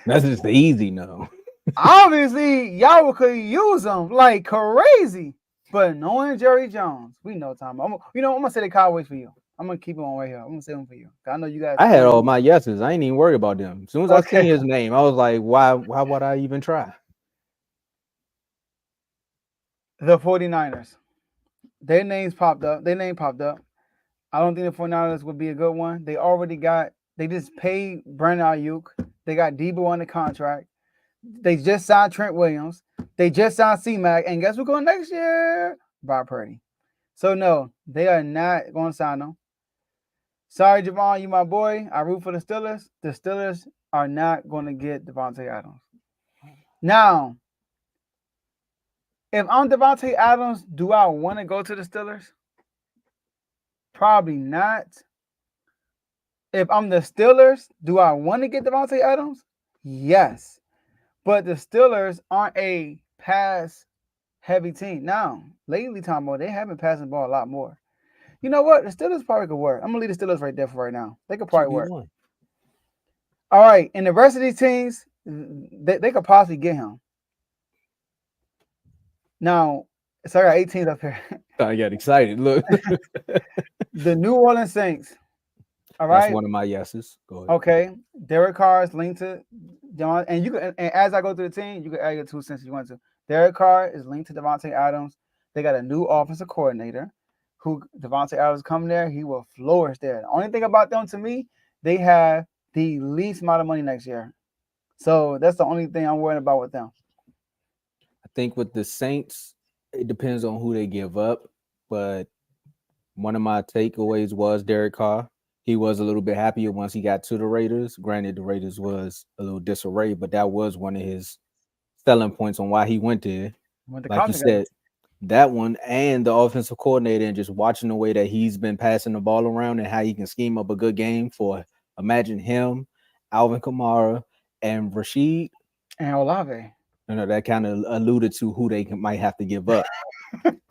That's just the easy no. Obviously, y'all could use them like crazy. But knowing Jerry Jones, we know Tom. I'm going to say the Cowboys for you. I'm going to keep them on right here. I'm going to say them for you. I know you guys. I had all my yeses. I ain't even worried about them. As soon as I seen his name, I was like, why would I even try? The 49ers. Their name popped up. I don't think the 49ers would be a good one. They just paid Brandon Ayuk. They got Debo on the contract. They just signed Trent Williams. They just signed C-Mac. And guess who's going next year? Brock Purdy. So, no, they are not going to sign them. Sorry, Javon, you my boy. I root for the Steelers. The Steelers are not going to get Davante Adams. Now, if I'm Davante Adams, do I want to go to the Steelers? Probably not. If I'm the Steelers, do I want to get Davante Adams? Yes. But the Steelers aren't a pass-heavy team. Now, lately, Tomo, they have been passing the ball a lot more. You know what? The Steelers probably could work. I'm going to leave the Steelers right there for right now. They could probably work. All right. And the rest of these teams, they could possibly get him. Now, so I got 8 teams up here. I got excited. Look. The New Orleans Saints. All right. That's one of my yeses. Go ahead. Okay. Derek Carr is linked to John. And you can, and as I go through the team, you can add your 2 cents if you want to. Derek Carr is linked to Davante Adams. They got a new offensive coordinator who Davante Adams come there. He will flourish there. The only thing about them to me, they have the least amount of money next year. So that's the only thing I'm worried about with them. I think with the Saints, it depends on who they give up, but one of my takeaways was Derek Carr. He was a little bit happier once he got to the Raiders. Granted, the Raiders was a little disarray, but that was one of his selling points on why he went there. Like you said, that one and the offensive coordinator, and just watching the way that he's been passing the ball around and how he can scheme up a good game for, imagine him, Alvin Kamara, and Rashid. And Olave. That kind of alluded to who they might have to give up.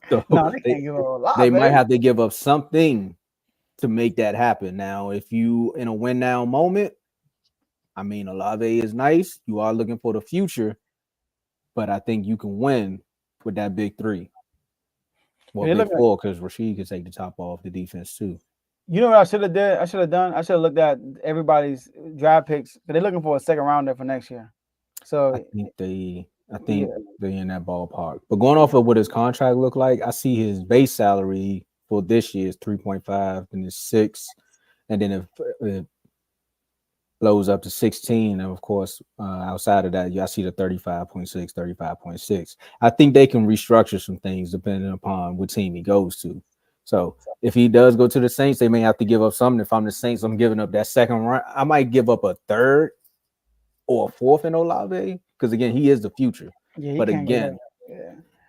So no, they can't give up Olave. They might have to give up something to make that happen. Now, if you in a win now moment, I mean, Olave is nice. You are looking for the future, but I think you can win with that big three. Well, big four, because Rashid could take the top off the defense too. You know what I should have did? I should have looked at everybody's draft picks. They're looking for a second rounder for next year. So I think they're in that ballpark. But going off of what his contract looked like, I see his base salary for this year is 3.5, and it's 6, and then it blows up to 16. And of course, outside of that, I see the 35.6, 35.6. I think they can restructure some things depending upon what team he goes to. So if he does go to the Saints, they may have to give up something. If I'm the Saints, I'm giving up that second round. I might give up a third or a fourth in Olave, because again, he is the future. Yeah, but again,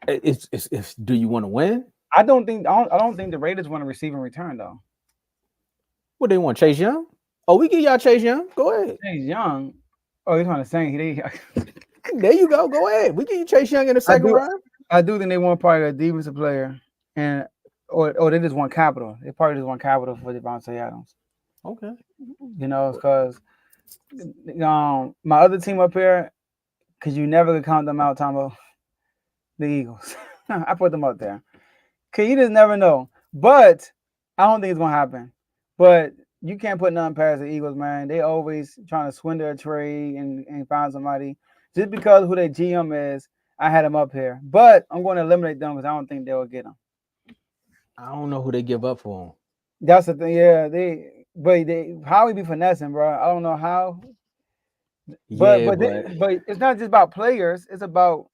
it's do you want to win? I don't think the Raiders want to receive in return though. What they want, Chase Young? Oh, we give y'all Chase Young. Go ahead. Chase Young. Oh, he's on the same. There you go. Go ahead. We give you Chase Young in the second round. I do think they want probably a defensive player, and or they just want capital. They probably just want capital for Davante Adams. Okay. Because my other team up here, because you never could count them out, Tomo, the Eagles. I put them up there. Because you just never know. But I don't think it's going to happen. But you can't put nothing past the Eagles, man. They always trying to swindle a trade and find somebody. Just because who their GM is, I had them up here. But I'm going to eliminate them because I don't think they'll get them. I don't know who they give up for them. That's the thing. Yeah, how we be finessing, bro. I don't know how. But it's not just about players. It's about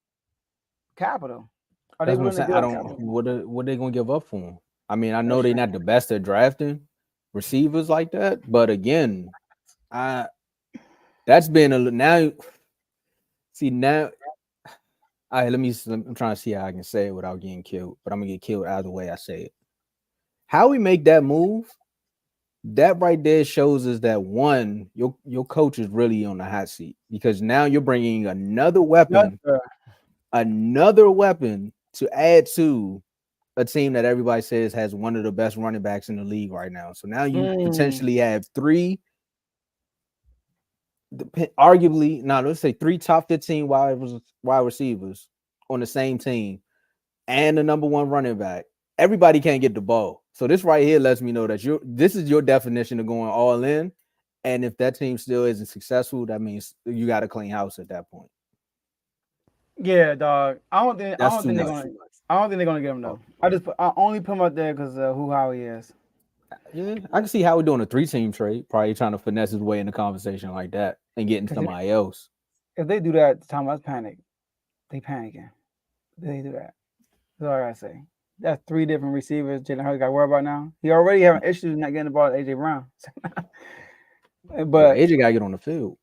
capital. What are they gonna give up for them? I mean, I know they're not the best at drafting receivers like that, but again, that's been now. See now, all right. I'm trying to see how I can say it without getting killed, but I'm gonna get killed either way I say it. How we make that move, that right there shows us that one, your coach is really on the hot seat, because now you're bringing another weapon to add to a team that everybody says has one of the best running backs in the league right now. So now you potentially have three top 15 wide receivers on the same team and the number one running back. Everybody can't get the ball. So this right here lets me know that this is your definition of going all in. And if that team still isn't successful, that means you got to clean house at that point. Yeah, dog. I don't think they're gonna get him though. I only put him up there because how he is. Yeah, I can see how we're doing a 3-team trade, probably trying to finesse his way in the conversation like that and getting somebody else. If they do that, Tom, let's panic. They panicking. They do that. That's all I gotta say. That's 3 different receivers Jalen Hurts got to worry about now. He already having issues not getting the ball to AJ Brown. But AJ got to get on the field.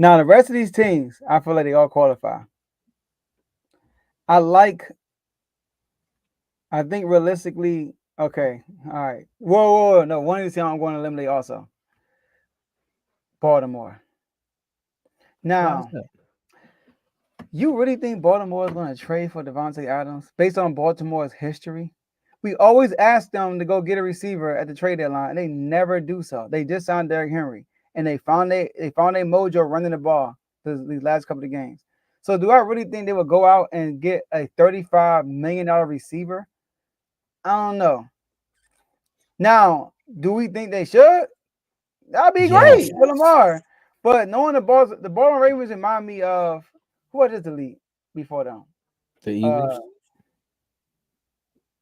Now, the rest of these teams, I feel like they all qualify. I think realistically, okay, all right. Whoa, no, one of these teams I'm going to eliminate also. Baltimore. Now, you really think Baltimore is going to trade for Davante Adams based on Baltimore's history? We always ask them to go get a receiver at the trade deadline, and they never do so. They just signed Derrick Henry, and they found a mojo running the ball these last couple of games. So do I really think they would go out and get a $35 million receiver? I don't know. Now, do we think they should? That'd be great for Lamar. But knowing the Baltimore Ravens remind me of who was the league before them? The Eagles.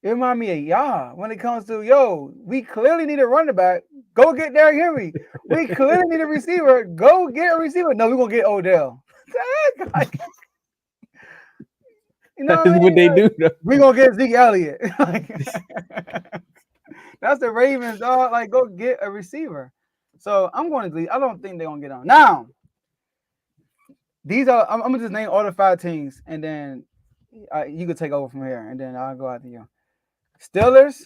It remind me of when it comes to we clearly need a running back. Go get Derrick Henry. We clearly need a receiver. Go get a receiver. No, we're gonna get Odell. You know That's what they do. Though. We're gonna get Zeke Elliott. That's the Ravens, dog. Like, go get a receiver. So I'm going to. I don't think they're gonna get on now. These are. I'm gonna just name all the 5 teams, and then you can take over from here, and then I'll go after you. Steelers,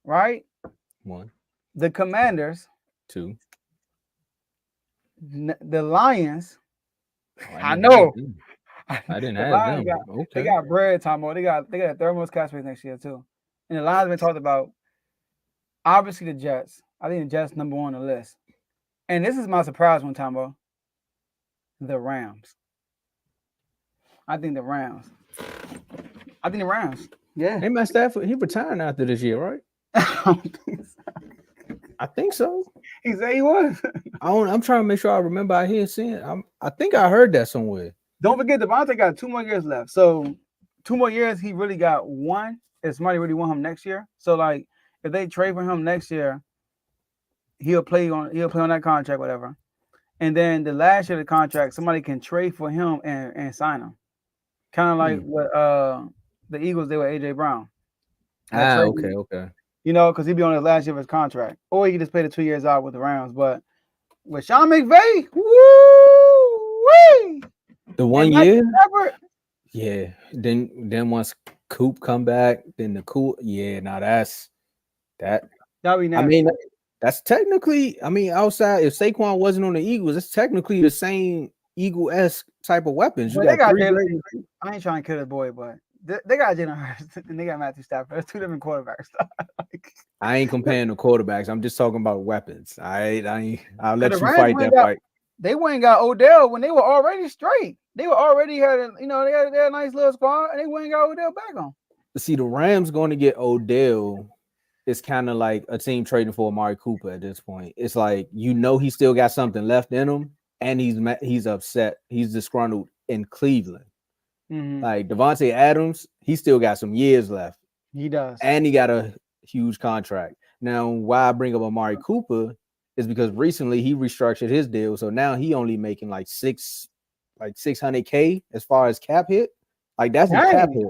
right? 1, The Commanders, 2. the Lions. I didn't know. have them. I didn't The have Lions them. They Okay. got bread, Tomo. They got the third most cap space next year too. And the Lions been talked about. Obviously, the Jets. I think the Jets number 1 on the list. And this is my surprise one, Tomo. The Rams. I think the Rams. Yeah. Hey, Matt Stafford, he retiring after this year, right? I think so. He said he was. I'm trying to make sure I remember. I think I heard that somewhere. Don't forget, Davante got 2 more years left. So 2 more years, he really got 1. If somebody really want him next year. So like, if they trade for him next year, he'll play on that contract, whatever. And then the last year of the contract, somebody can trade for him and sign him. Kind of like what the Eagles did with AJ Brown. Okay. You know, because he'd be on his last year of his contract. Or he could just play the 2 years out with the Rams. But with Sean McVay, woo-wee! The 1 year? Yeah. Then once Coop come back, then the Coop. Yeah, now that's that. That'd be nice. I mean, that's technically, outside, if Saquon wasn't on the Eagles, it's technically the same Eagle-esque type of weapons. You got 3 I ain't trying to kill the boy, but they got Jalen Hurts and they got Matthew Stafford. There's 2 different quarterbacks. I ain't comparing the quarterbacks. I'm just talking about weapons. I'll let you fight that fight. They went and got Odell when they were already straight. They were already they had a nice little squad, and they went and got Odell back on. See, the Rams going to get Odell. It's kind of like a team trading for Amari Cooper at this point. It's like, he still got something left in him, and he's upset. He's disgruntled in Cleveland. Mm-hmm. Like Davante Adams, he still got some years left. He does. And he got a huge contract. Now, why I bring up Amari Cooper is because recently he restructured his deal. So now he only making like $600K as far as cap hit. Like that's his cap hit.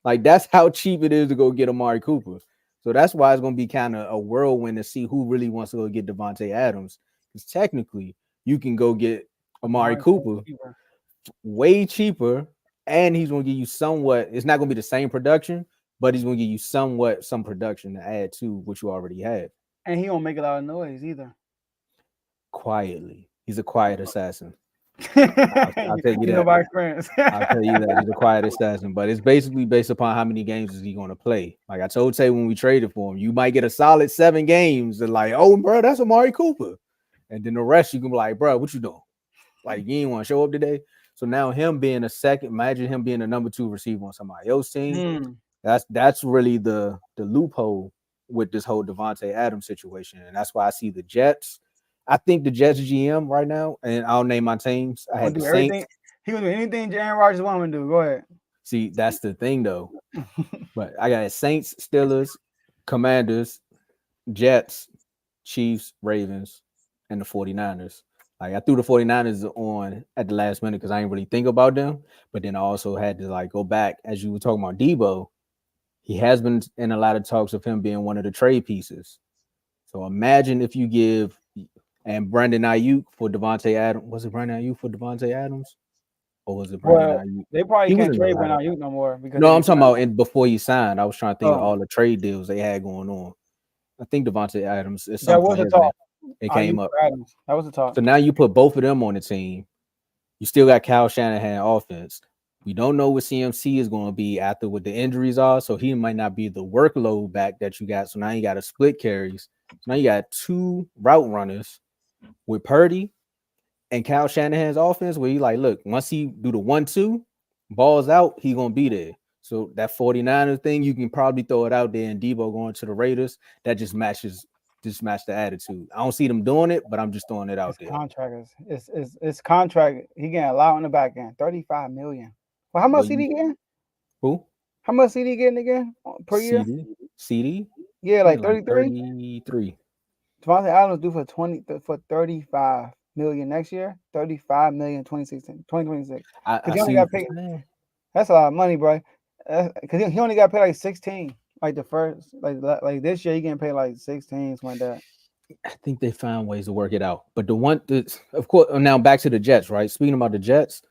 Like that's how cheap it is to go get Amari Cooper. So that's why it's going to be kind of a whirlwind to see who really wants to go get Davante Adams. Because technically, you can go get Amari Cooper way cheaper, and he's going to give you somewhat. It's not going to be the same production, but he's going to give you some production to add to what you already have. And he don't make a lot of noise either. Quietly, he's a quiet assassin. I'll tell you that. I'll tell you that he's a quiet assassin, but it's basically based upon how many games is he going to play. Like I told Tay when we traded for him, you might get a solid 7 games and like, oh, bro, that's Amari Cooper, and then the rest you can be like, bro, what you doing? Like you ain't want to show up today. So now him being a second, imagine him being a number 2 receiver on somebody else's team. That's really the loophole with this whole Davante Adams situation, and that's why I see the Jets. I think the Jets GM right now, and I'll name my teams. I had the Saints. He will do anything Aaron Rodgers want him to do. Go ahead. See, that's the thing though. But I got Saints, Steelers, Commanders, Jets, Chiefs, Ravens, and the 49ers. Like I threw the 49ers on at the last minute because I didn't really think about them. But then I also had to like go back, as you were talking about Debo. He has been in a lot of talks of him being one of the trade pieces. So imagine if you give and Brandon Ayuk for Davante Adams. Was it Brandon Ayuk for Davante Adams? Or was it Brandon Ayuk? They probably can't trade Brandon Ayuk no more. Because no, I'm talking about before he signed. I was trying to think of all the trade deals they had going on. I think Davante Adams is something. That was a talk. It came up. Adams. That was a talk. So now you put both of them on the team. You still got Kyle Shanahan offense. We don't know what CMC is going to be after what the injuries are. So he might not be the workload back that you got. So now you got to split carries. So now you got 2 route runners with Purdy and Kyle Shanahan's offense where you like, look, once he do the 1-2, balls out, he going to be there. So that 49ers thing, you can probably throw it out there and Debo going to the Raiders. That just match the attitude. I don't see them doing it, but I'm just throwing it out there. Contractors. It's contract. He getting a lot on the back end. $35 million. Well, how much CD getting? Who? How much CD getting again per year? CD? Yeah, like 33? 33. Davante Adams due for $35 million next year. $35 million 2026. I only got paid. That's a lot of money, bro. because he only got paid like 16. Like the first, like this year, he getting paid like 16, something like that. I think they find ways to work it out. But the one that's, of course, now back to the Jets, right? Speaking about the Jets,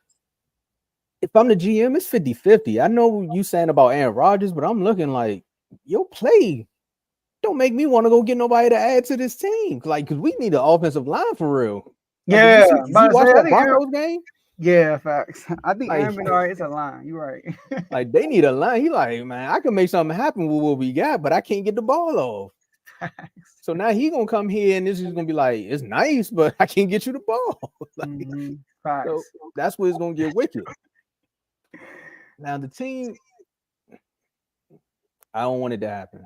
if I'm the GM, it's 50-50. I know you saying about Aaron Rodgers, but I'm looking like your play don't make me want to go get nobody to add to this team. Like, because we need an offensive line for real. Like, Yeah, did you watch that Broncos game? Yeah, facts. I think Like, Aaron Bernard is a line. You're right. Like, they need a line. He like, man, I can make something happen with what we got, but I can't get the ball off. So now he gonna come here and this is gonna be like, it's nice, but I can't get you the ball. Like, so that's where it's gonna get wicked. Now the team, I don't want it to happen.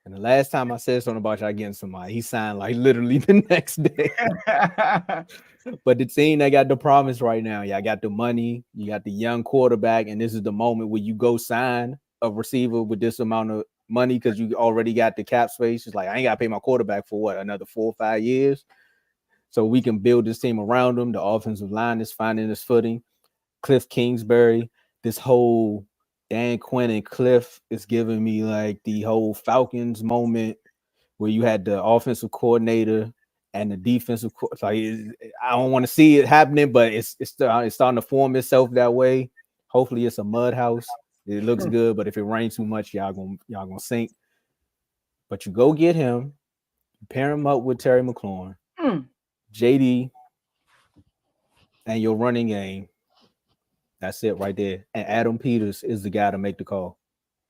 And the last time I said something about y'all getting somebody, he signed like literally the next day. But the team that got the promise right now, y'all got the money, you got the young quarterback, and this is the moment where you go sign a receiver with this amount of money because you already got the cap space. It's like, I ain't got to pay my quarterback for what, another 4 or 5 years? So we can build this team around him. The offensive line is finding its footing. Cliff Kingsbury, this whole Dan Quinn and Cliff is giving me like the whole Falcons moment where you had the offensive coordinator and the defensive like I don't want to see it happening, but it's starting to form itself that way. Hopefully it's a mud house. It looks good, but if it rains too much, y'all gonna sink. But you go get him, pair him up with Terry McLaurin, JD, and your running game. That's it right there. And Adam Peters is the guy to make the call.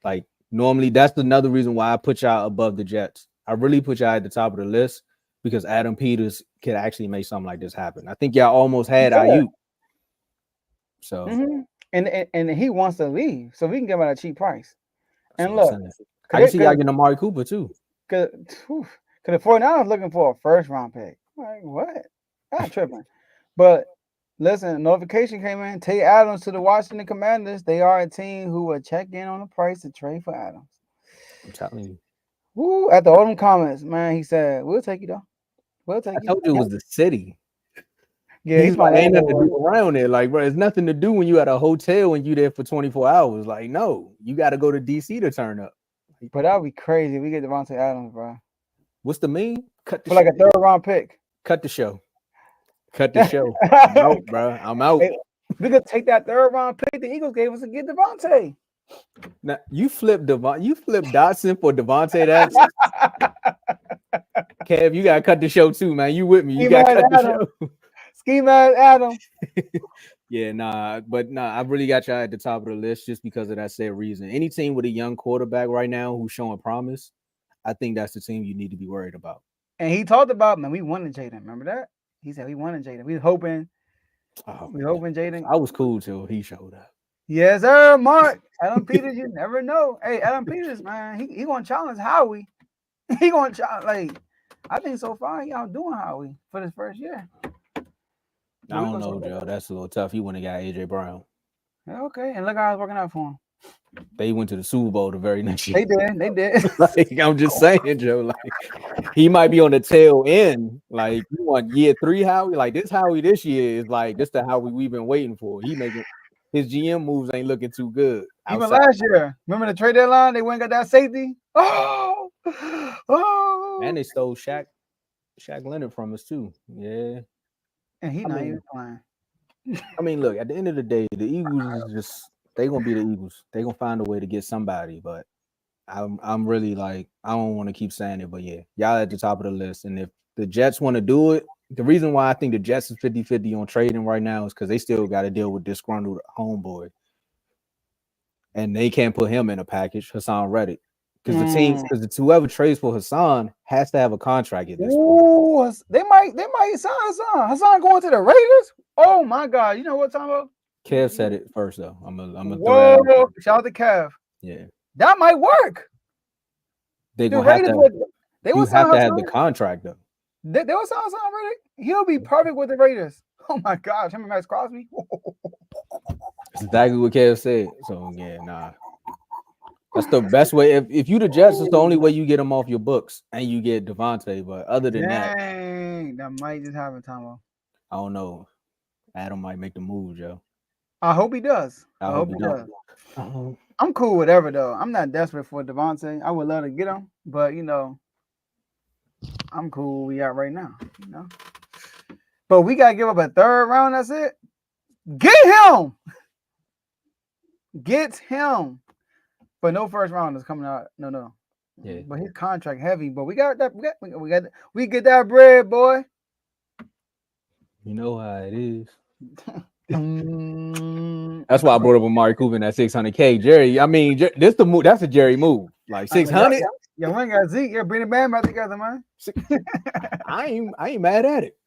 Like, normally, that's another reason why I put y'all above the Jets. I really put y'all at the top of the list because Adam Peters could actually make something like this happen. I think y'all almost had Ayuk. So, and he wants to leave, so we can get him at a cheap price. And look, I can see y'all getting Amari Cooper too. Because the 49ers looking for a first round pick. Like, what? I'm tripping. But listen, notification came in. Tate Adams to the Washington Commanders. They are a team who will check in on the price to trade for Adams. I'm telling you. Woo, after all them comments, man, he said, we'll take you though. We'll take you. I told you it was the city. Yeah, he's like, ain't nothing to do around there. Like, bro, there's nothing to do when you at a hotel and you there for 24 hours. Like, no, you got to go to DC to turn up. But that would be crazy. We get Davante Adams, bro. What's the mean? Cut the for like a third round pick. Cut the show. Cut the show. I'm out, bro. I'm out. Hey, we could take that third round pick the Eagles gave us to get Davante. Now you flipped Dotson for Davante. That's Kev, you gotta cut the show too, man. You with me? You gotta cut the show. Ski man Adam. Yeah, I really got y'all at the top of the list just because of that said reason. Any team with a young quarterback right now who's showing promise, I think that's the team you need to be worried about. And he talked about, man, we wanted Jaden. Remember that? He said we wanted Jaden. We hoping Jaden. I was cool till he showed up. Yes, sir, Mark. Adam Peters, you never know. Hey, Adam Peters, man, he gonna challenge Howie. He gonna challenge, I think so far y'all doing Howie for this first year. I don't know, Joe. That's a little tough. He went and got AJ Brown. Yeah, okay, and look how it's working out for him. They went to the Super Bowl the very next year. They did. Like, I'm just saying, Joe. Like, he might be on the tail end. Like, you want year 3 Howie? Like, this Howie this year is like this the Howie we've been waiting for. He making his GM moves ain't looking too good. Even last year, remember the trade deadline? They went and got that safety. Oh, and they stole Shaq Leonard from us too. Yeah. And he's not even playing. I mean, look, at the end of the day, the Eagles is just they're gonna be the Eagles. They're gonna find a way to get somebody, but I'm really like, I don't want to keep saying it, but yeah, y'all at the top of the list. And if the Jets want to do it, the reason why I think the Jets is 50-50 on trading right now is because they still got to deal with disgruntled homeboy. And they can't put him in a package, Hassan Reddick. Because whoever trades for Hassan has to have a contract at this point. They might sign Hassan. Hassan going to the Raiders? Oh my God. You know what I'm talking about? Kev said it first though. I'm gonna throw that out. Shout out to Kev. Yeah. That might work. They will have to have the contract though. They will sign Hassan Reddick. He'll be perfect with the Raiders. Oh my gosh. Him and Max Crosby. That's exactly what Kev said. So yeah, nah. That's the best way. If you the Jets, it's the only way you get them off your books and you get Davante. But other than that might just happen, Tomo. I don't know. Adam might make the move, Joe. I hope he does. I I hope hope he he does. don't. I'm cool with whatever though. I'm not desperate for Davante. I would love to get him, but you know, I'm cool where we at right now. You know, but we gotta give up a third round. That's it. Get him. Get him. But no first round is coming out. No. Yeah. But his contract heavy. But we got that. We get that bread, boy. You know how it is. Mm, That's why I brought up Amari Cooper at 600K. Jerry, I mean, this the move. That's a Jerry move. Like 600. Yeah, we ain't got Zeke. Yeah, bring the band back together, man. I ain't mad at it.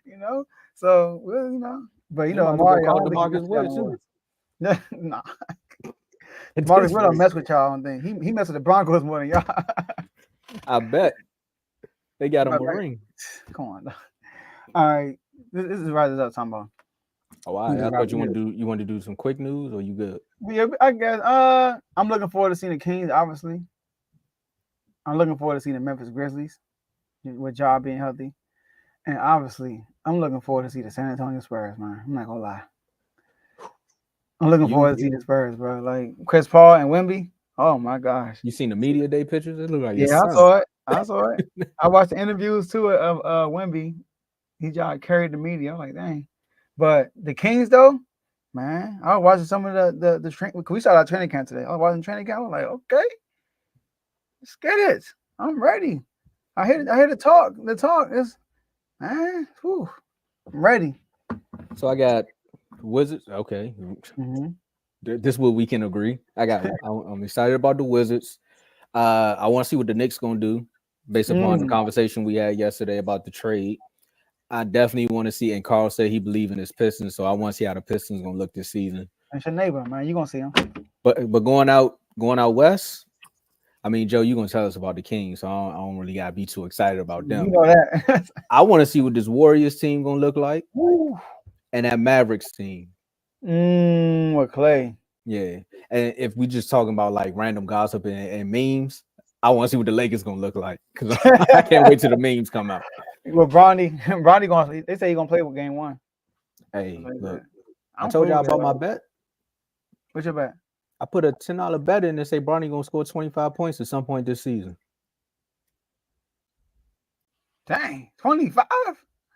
You know, so well, you know, but you know, Amari Amari, DeMarcus Wood too. Nah, Marcus Wood don't mess with y'all. I don't think he mess with the Broncos more than y'all. I bet they got him a ring. Come on. All right, this is right up, talking about. Oh, I thought you want to do some quick news, or you good? Yeah, I guess. I'm looking forward to seeing the Kings. Obviously, I'm looking forward to seeing the Memphis Grizzlies with Ja being healthy, and obviously, I'm looking forward to see the San Antonio Spurs. Man, I'm not gonna lie. I'm looking forward to see the Spurs, bro. Like Chris Paul and Wemby. Oh my gosh! You seen the media day pictures? It look like I saw it. I watched the interviews too of Wemby. He just carried the media. I'm like, dang. But the Kings, though, man, I was watching some of the training. We started our training camp today. I was watching training camp. I was like, okay, let's get it. I'm ready. I hear the talk. The talk is, man, whew, I'm ready. So I got Wizards. Okay, This is what we can agree. I'm excited about the Wizards. I want to see what the Knicks gonna do based upon the conversation we had yesterday about the trade. I definitely want to see, and Carl said he believes in his Pistons, so I want to see how the Pistons gonna look this season. That's your neighbor, man. You gonna see him. But going out west, I mean, Joe, you gonna tell us about the Kings, so I don't really gotta be too excited about them. You know that. I want to see what this Warriors team gonna look like, and that Mavericks team. With Clay. Yeah, and if we just talking about like random gossip and memes, I want to see what the Lakers gonna look like because I can't wait till the memes come out. Well, Bronny going. They say he's gonna play with game 1. Hey, look, I told y'all about my bet. What's your bet? I put a $10 bet in and say Bronny gonna score 25 points at some point this season. Dang, 25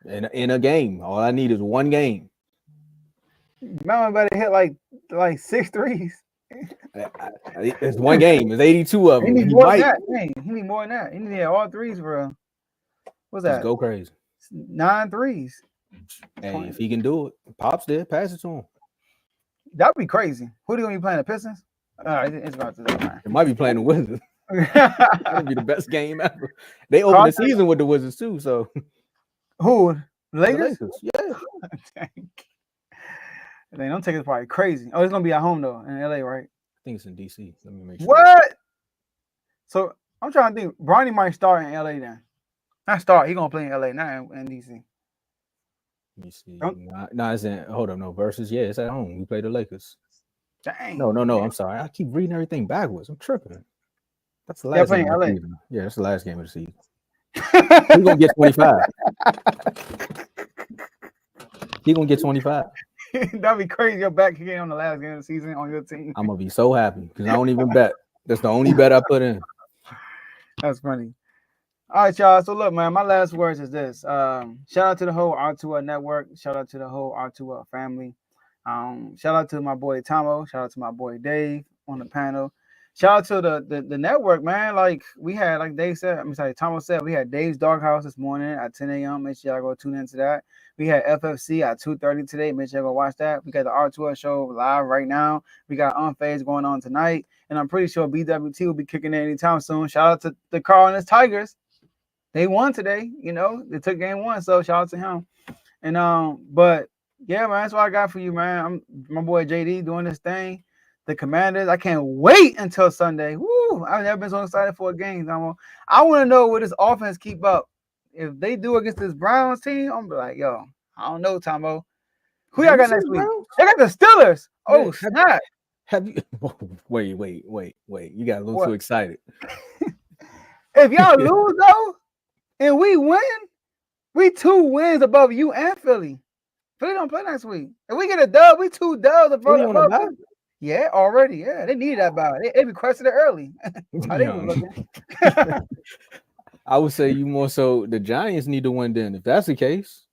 in a game. All I need is one game. Man, better hit like 6 threes. It's one game. It's 82 of them. He need more than that. Dang, he need more than that. He need to hit all threes, bro. What's that? Just go crazy. 9 threes. Hey, 20. If he can do it, Pops did. Pass it to him. That'd be crazy. Who are you gonna be playing? The Pistons? It's about to be. It might be playing the Wizards. That'd be the best game ever. They open the season with the Wizards too. So who? Lakers? Yeah. Dang. They don't take it probably crazy. Oh, it's gonna be at home though in LA, right? I think it's in DC. Let me make sure. What? So I'm trying to think. Bronny might start in LA then. Not start. He gonna play in LA, not in DC. Let me see. No, it's in. Hold up, no versus. Yeah, it's at home. We play the Lakers. Dang. No. I'm sorry. I keep reading everything backwards. I'm tripping. That's the last game of the season. Yeah, that's the last game of the season. He's gonna get 25. He's gonna get 25. That'd be crazy. You're back again on the last game of the season on your team. I'm gonna be so happy because I don't even bet. That's the only bet I put in. That's funny. All right, y'all. So look, man, my last words is this. Shout out to the whole R2 network. Shout out to the whole R2 family. Shout out to my boy Tomo. Shout out to my boy Dave on the panel. Shout out to the network, man. Like we had, like Dave said, Tomo said, we had Dave's Doghouse this morning at 10 a.m. Make sure y'all go tune into that. We had FFC at 2:30 today. Make sure y'all go watch that. We got the R2 show live right now. We got Unfazed going on tonight. And I'm pretty sure BWT will be kicking in anytime soon. Shout out to the Carl and his Tigers. They won today. You know, they took game 1. So shout out to him. And but yeah, man, that's what I got for you, man. I'm my boy JD doing this thing. The Commanders, I can't wait until Sunday. Woo! I've never been so excited for a game. I want to know what this offense keep up. If they do against this Browns team, I'm be like, yo, I don't know, Tomo. Who y'all got next week? They got the Steelers. Oh, snap. Have you wait. You got a little too excited. If y'all lose though, and we win, we 2 wins above you and Philly. Philly don't play next week. If we get a dub, we 2 dubs. Philly on the bye? Yeah, already. Yeah, they needed that bye. They requested it early. How they was looking? I would say you more so the Giants need to win then. If that's the case,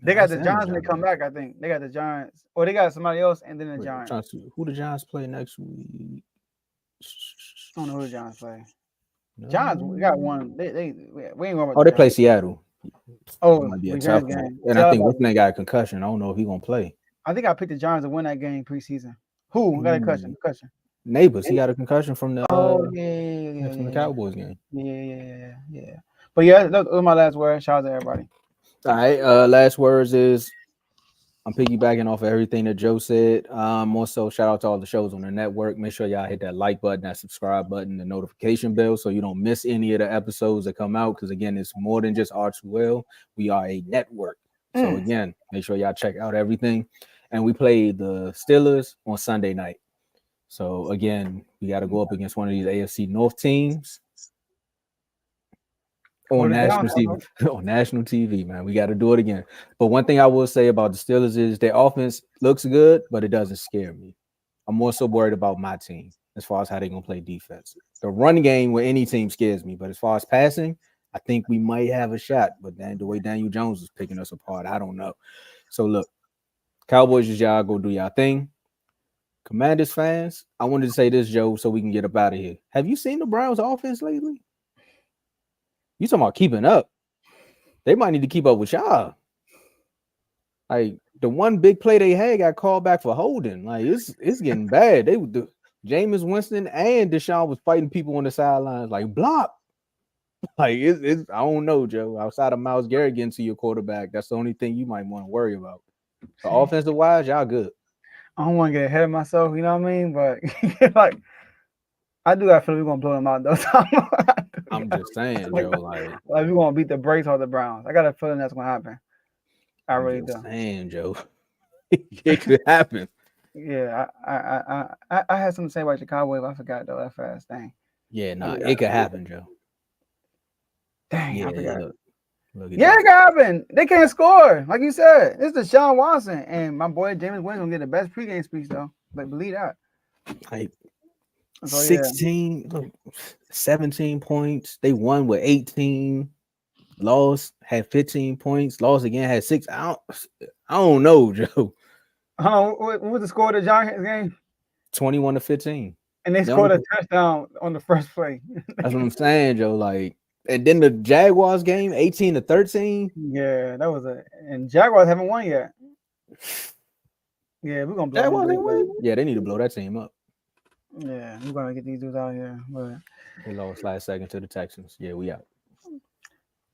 they got the Giants when they come back. I think they got the Giants, or they got somebody else, and then the Giants. Who the Giants play next week? I don't know who the Giants play. No. Giants, we got one. We ain't going. Oh, they play Seattle. Oh, might be a tough game. And I think Whitman got a concussion. I don't know if he's gonna play. I think I picked the Giants to win that game preseason. Who got a concussion? Neighbors. He got a concussion from the from the Cowboys game. Yeah. But yeah, those are my last words. Shout out to everybody. All right. Last words is I'm piggybacking off of everything that Joe said. Also, shout out to all the shows on the network. Make sure y'all hit that like button, that subscribe button, the notification bell, so you don't miss any of the episodes that come out. Because again, it's more than just R2L. We are a network. So again, make sure y'all check out everything. And we play the Steelers on Sunday night. So again, we got to go up against one of these AFC North teams on national TV. On national TV, man. We got to do it again. But one thing I will say about the Steelers is their offense looks good, but it doesn't scare me. I'm more so worried about my team as far as how they're going to play defense. The run game with any team scares me, but as far as passing, I think we might have a shot. But then the way Daniel Jones is picking us apart, I don't know. So look, Cowboys is y'all go do y'all thing. Commanders fans, I wanted to say this, Joe, so we can get up out of here. Have you seen the Browns offense lately? You talking about keeping up? They might need to keep up with y'all. Like the one big play they had got called back for holding. Like it's getting bad. Jameis Winston and Deshaun was fighting people on the sidelines like block. Like it's I don't know, Joe. Outside of Myles Garrett getting to your quarterback, that's the only thing you might want to worry about. So offensive wise, y'all good. I don't want to get ahead of myself, you know what I mean? But like I do that feel we're gonna blow them out though. I'm just saying, Joe. Like we're gonna beat the brakes off the Browns. I got a feeling that's gonna happen. I really do. Saying, Joe. It could happen. Yeah, I had something to say about the Cowboys, but I forgot though that fast thing. Yeah, it could happen, Joe. Dang, yeah, I forgot. It can happen. They can't score, like you said. It's Deshaun Watson, and my boy Jameis Winston gonna get the best pregame speech though. But believe that. Like 17 points. They won with 18. Lost, had 15 points. Lost again, had 6. I don't know, Joe. What was the score of the Giants game? 21-15. And they scored a touchdown on the first play. That's what I'm saying, Joe. Like, and then the Jaguars game, 18-13. Yeah, that was and Jaguars haven't won yet. Yeah, we're gonna blow Jaguars ain't win. Yeah, they need to blow that team up. Yeah, we're gonna get these dudes out here. But they lost last second to the Texans. Yeah, we out.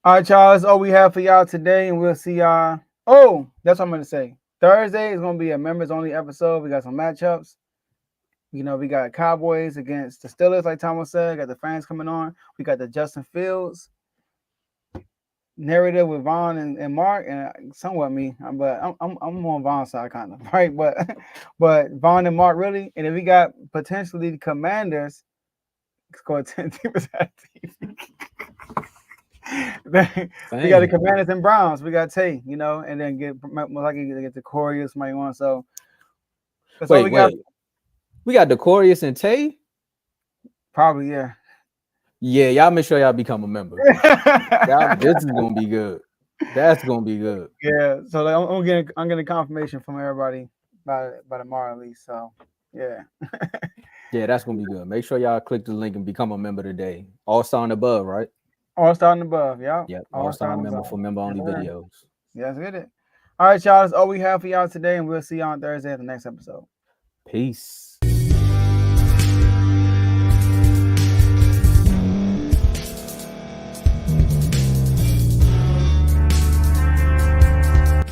All right, y'all. That's all we have for y'all today, and we'll see y'all. Oh, that's what I'm gonna say. Thursday is gonna be a members only episode. We got some matchups. You know, we got Cowboys against the Steelers, like Tomo said. Got the fans coming on. We got the Justin Fields narrative with Vaughn and Mark, and somewhat me, but I'm on Vaughn's side kind of, right? But Vaughn and Mark really, and then we got potentially the Commanders score 10 teams at TV. We got the Commanders and Browns. We got Tay, you know, and then get the Corey or somebody on. So wait. We got Decorius and Tay? Probably, yeah. Yeah, y'all make sure y'all become a member. This is gonna be good. That's gonna be good. Yeah. So I'm getting confirmation from everybody by tomorrow at least. So yeah. Yeah, that's gonna be good. Make sure y'all click the link and become a member today. All-Star and above, right? All-Star and above, yeah. Yep. All-Star and member for member-only videos. Yeah, that's good. All right, y'all. That's all we have for y'all today, and we'll see y'all on Thursday at the next episode. Peace.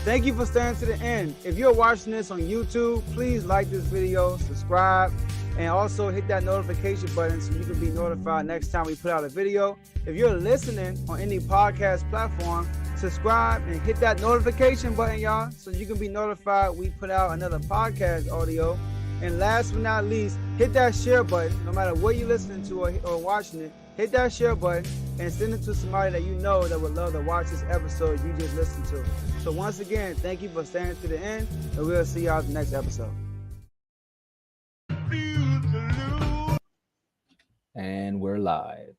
Thank you for staying to the end. If you're watching this on YouTube, please like this video, subscribe, and also hit that notification button so you can be notified next time we put out a video. If you're listening on any podcast platform, subscribe and hit that notification button, y'all, so you can be notified we put out another podcast audio. And last but not least, hit that share button. No matter what you're listening to or watching it, hit that share button and send it to somebody that you know that would love to watch this episode you just listened to. So once again, thank you for staying to the end, and we'll see y'all in the next episode. And we're live.